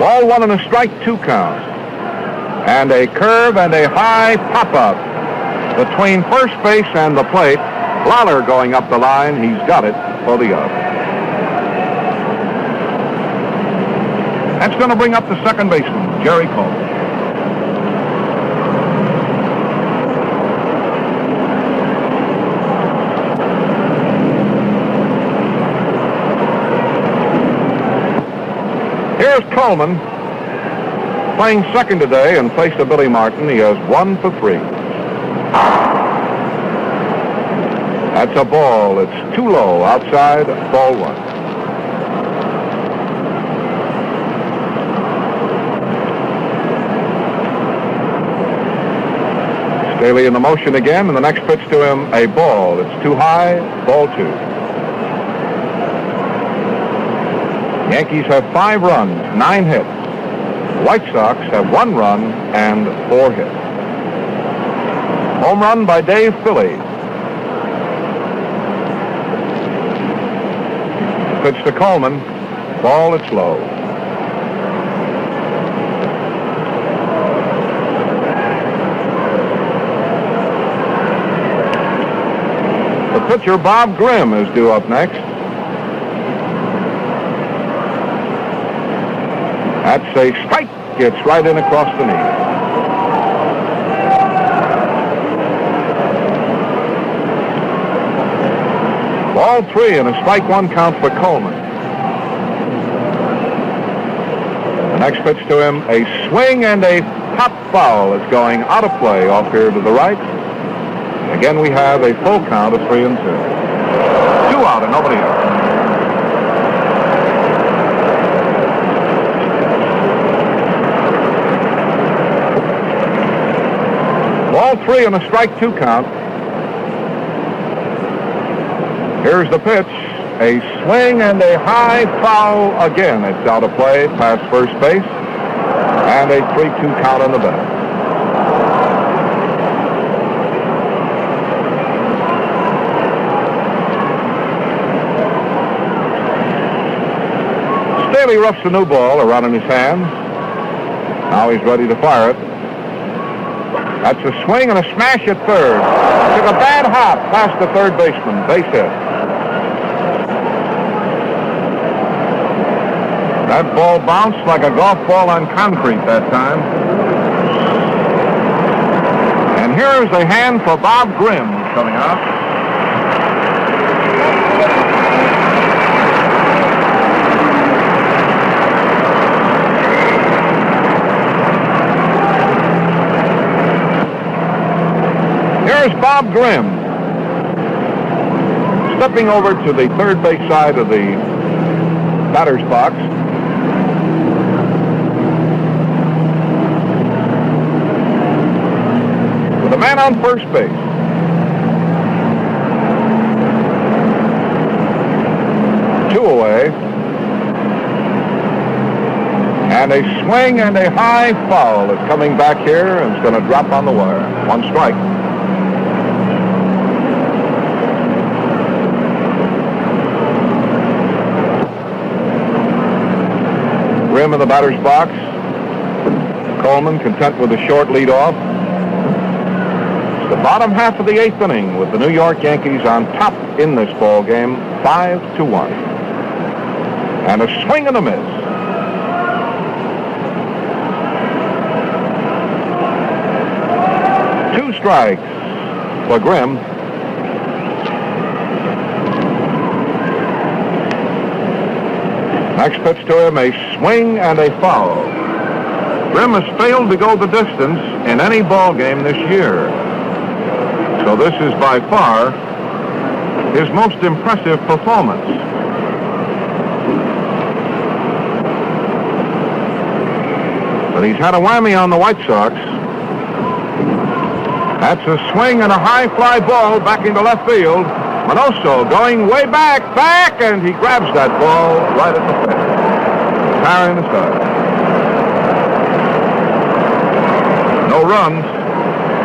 Ball 1 and a strike 2 count. And a curve and a high pop-up between first base and the plate. Lawler going up the line. He's got it for the out. That's going to bring up the second baseman, Jerry Coleman. Here's Coleman playing second today in place of Billy Martin. He has 1 for 3. That's a ball. It's too low outside, ball 1. Staley in the motion again, and the next pitch to him, a ball. It's too high, ball 2. Yankees have 5 runs, 9 hits. White Sox have 1 run and 4 hits. Home run by Dave Philly. Pitch to Coleman. Ball, it's low. The pitcher, Bob Grimm, is due up next. That's a strike. Gets right in across the knee. Ball 3 and a strike 1 count for Coleman. The next pitch to him, a swing and a pop foul is going out of play off here to the right. Again, we have a full count of 3-2. 2 out and nobody out. Ball 3 and a strike 2 count. Here's the pitch. A swing and a high foul again. It's out of play past first base. And a 3-2 count on the bat. Staley roughs the new ball around in his hand. Now he's ready to fire it. That's a swing and a smash at third. Took a bad hop past the third baseman. Base hit. That ball bounced like a golf ball on concrete that time. And here's a hand for Bob Grimm coming out. Here's Bob Grimm stepping over to the third base side of the batter's box. With a man on first base. Two away. And a swing and a high foul is coming back here and it's going to drop on the wire. 1 strike. Grimm in the batter's box. Coleman content with a short lead off. It's the bottom half of the 8th inning with the New York Yankees on top in this ball game, 5-1. And a swing and a miss. Two strikes for Grimm. Next pitch to him, a swing and a foul. Grimm has failed to go the distance in any ball game this year. So this is by far his most impressive performance. But he's had a whammy on the White Sox. That's a swing and a high fly ball back into left field. Manoso going way back, and he grabs that ball right at the fence. Carrying the side. No runs,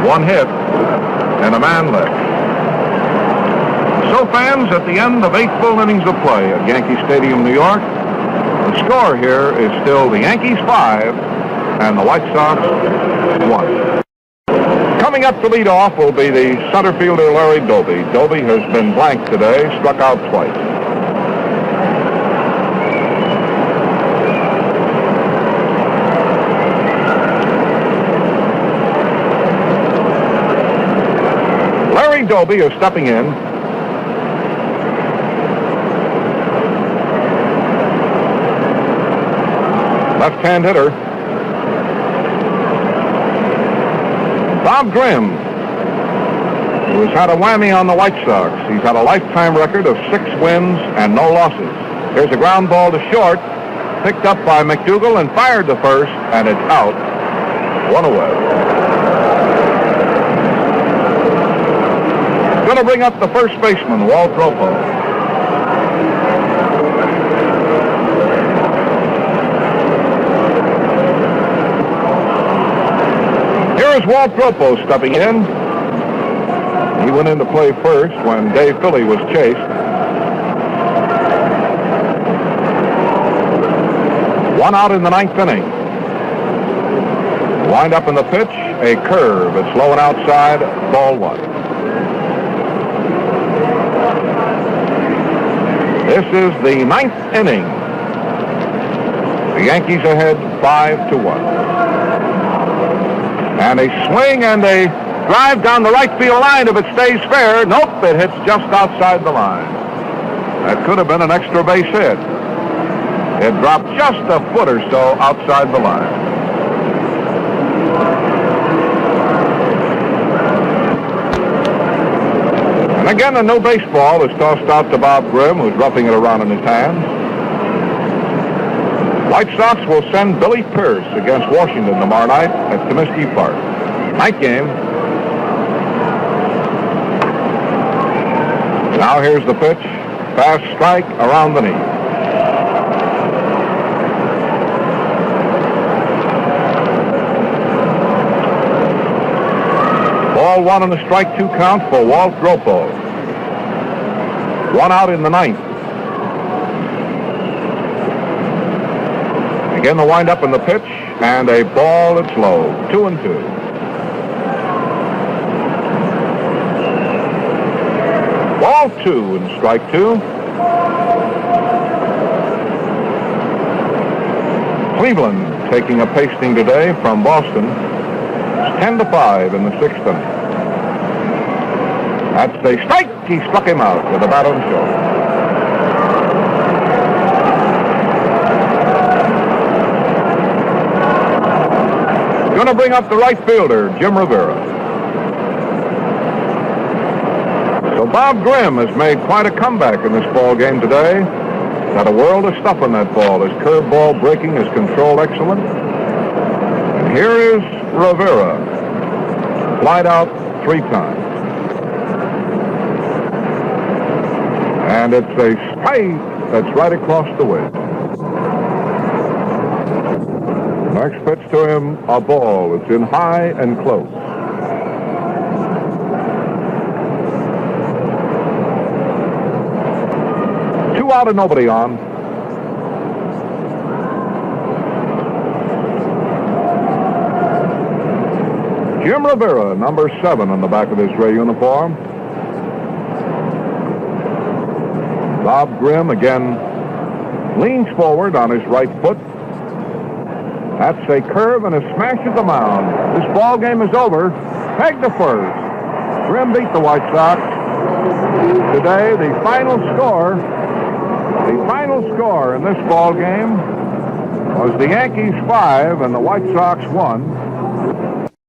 1 hit, and a man left. So fans, at the end of 8 full innings of play at Yankee Stadium, New York, the score here is still the Yankees 5 and the White Sox 1. Coming up to lead off will be the center fielder, Larry Dolby. Dolby has been blank today, struck out twice. Larry Dolby is stepping in. Left-hand hitter. Bob Grimm, who has had a whammy on the White Sox. He's had a lifetime record of 6 wins and no losses. Here's a ground ball to short, picked up by McDougal and fired to first, and it's out. 1 away. Going to bring up the first baseman, Walt Ropo. Here is Walt Ropo stepping in. He went in to play first when Dave Philly was chased. One out in the ninth inning. Wind up in the pitch, a curve. It's low and outside, ball one. This is the ninth inning. The Yankees ahead 5-1. And a swing and a drive down the right field line. If it stays fair, nope, it hits just outside the line. That could have been an extra base hit. It dropped just a foot or so outside the line. And again, a no baseball is tossed out to Bob Grimm, who's roughing it around in his hands. White Sox will send Billy Pierce against Washington tomorrow night at Comiskey Park. Night game. Now here's the pitch. Fast strike around the knee. Ball one on the strike two count for Walt Ropo. One out in the ninth. Again, the windup in the pitch, and a ball that's low. 2-2. Ball two and strike two. Cleveland taking a pasting today from Boston. It's 10-5 in the sixth inning. That's a strike. He struck him out with a bat on the shoulder. Going to bring up the right fielder, Jim Rivera. So Bob Grimm has made quite a comeback in this ball game today. Got a world of stuff on that ball. His curveball breaking, his control excellent. And here is Rivera. Flied out 3 times. And it's a strike that's right across the way. Next pitch to him, a ball. It's in high and close. Two out and nobody on. Jim Rivera, number 7 on the back of his gray uniform. Bob Grimm again leans forward on his right foot. That's a curve and a smash at the mound. This ball game is over. Peg to first. Grimm beat the White Sox. Today, the final score in this ball game was the Yankees 5 and the White Sox 1.